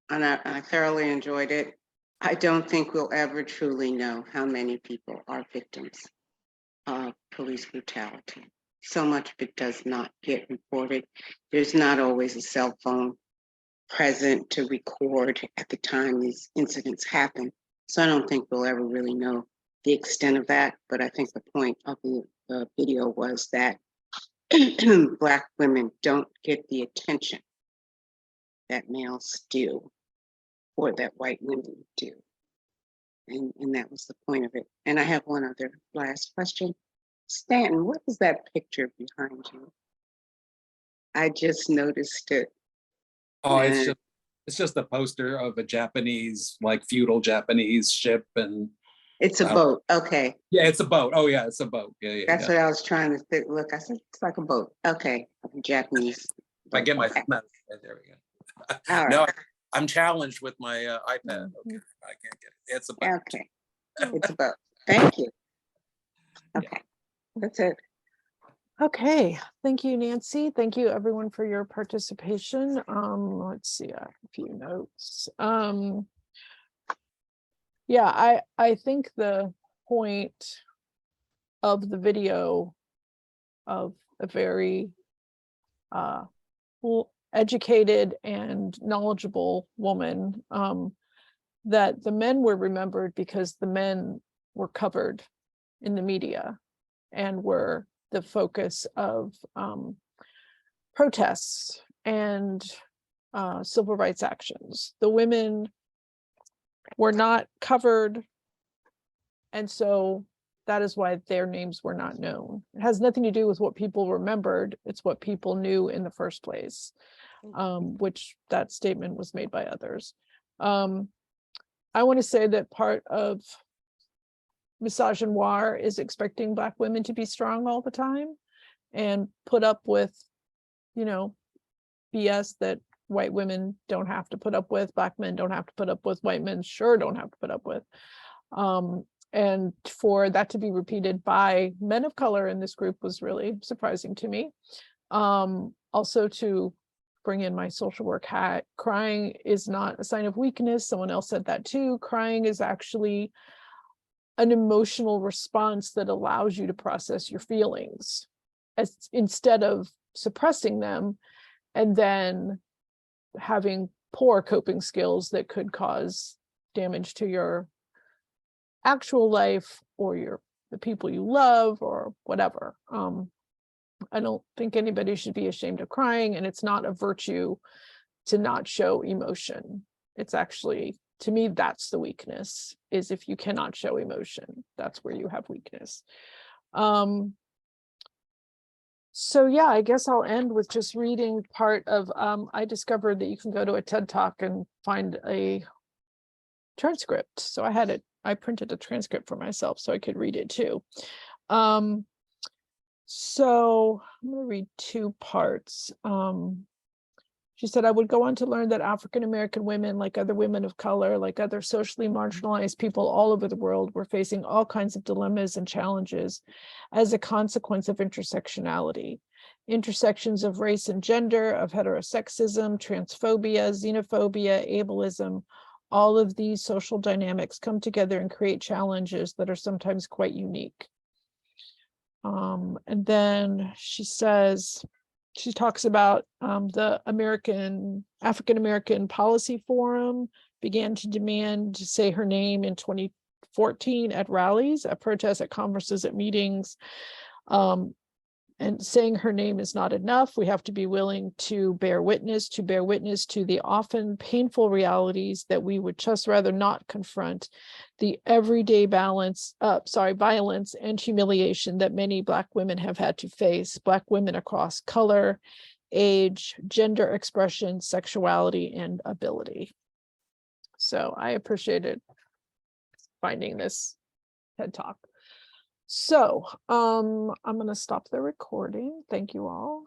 I thoroughly enjoyed it. I don't think we'll ever truly know how many people are victims of police brutality. So much of it does not get reported. There's not always a cell phone present to record at the time these incidents happen. So I don't think we'll ever really know the extent of that. But I think the point of the video was that Black women don't get the attention that males do or that white women do. And that was the point of it. And I have one other last question. Stanton, what is that picture behind you? I just noticed it. Oh, and it's just a poster of a Japanese, like feudal Japanese ship, and it's a boat. Okay. Yeah, it's a boat. Oh yeah, it's a boat. Yeah. That's what I was trying to think. Look, I said it's like a boat. Okay, Japanese. If I get my Okay. there we go. All No, right. I'm challenged with my iPad. Okay, I can't get it. It's a boat. Okay, it's a boat. Thank you. Okay, that's it. Okay, thank you, Nancy. Thank you, everyone, for your participation. Let's see, I have a few notes. Yeah, I think the point of the video of a very educated and knowledgeable woman that the men were remembered because the men were covered in the media and were the focus of protests and civil rights actions. The women were not covered, and so that is why their names were not known. It has nothing to do with what people remembered, it's what people knew in the first place, which that statement was made by others. I want to say that part of misogynoir is expecting Black women to be strong all the time and put up with, you know, BS that white women don't have to put up with, Black men don't have to put up with, white men sure don't have to put up with. And for that to be repeated by men of color in this group was really surprising to me. Also, to bring in my social work hat, crying is not a sign of weakness. Someone else said that too. Crying is actually an emotional response that allows you to process your feelings, as instead of suppressing them and then having poor coping skills that could cause damage to your actual life or the people you love or whatever. I don't think anybody should be ashamed of crying, and it's not a virtue to not show emotion. It's actually, to me, that's the weakness, is if you cannot show emotion, that's where you have weakness. So yeah, I guess I'll end with just reading part of, I discovered that you can go to a TED Talk and find a transcript. So I printed a transcript for myself so I could read it too. So I'm going to read two parts. She said, I would go on to learn that African-American women, like other women of color, like other socially marginalized people all over the world, were facing all kinds of dilemmas and challenges as a consequence of intersectionality. Intersections of race and gender, of heterosexism, transphobia, xenophobia, ableism, all of these social dynamics come together and create challenges that are sometimes quite unique. And then she talks about the African-American Policy Forum began to demand to say her name in 2014 at rallies, at protests, at conferences, at meetings. And saying her name is not enough. We have to be willing to bear witness to the often painful realities that we would just rather not confront, the everyday violence and humiliation that many Black women have had to face, Black women across color, age, gender expression, sexuality, and ability. So I appreciated finding this TED Talk. So I'm going to stop the recording. Thank you all.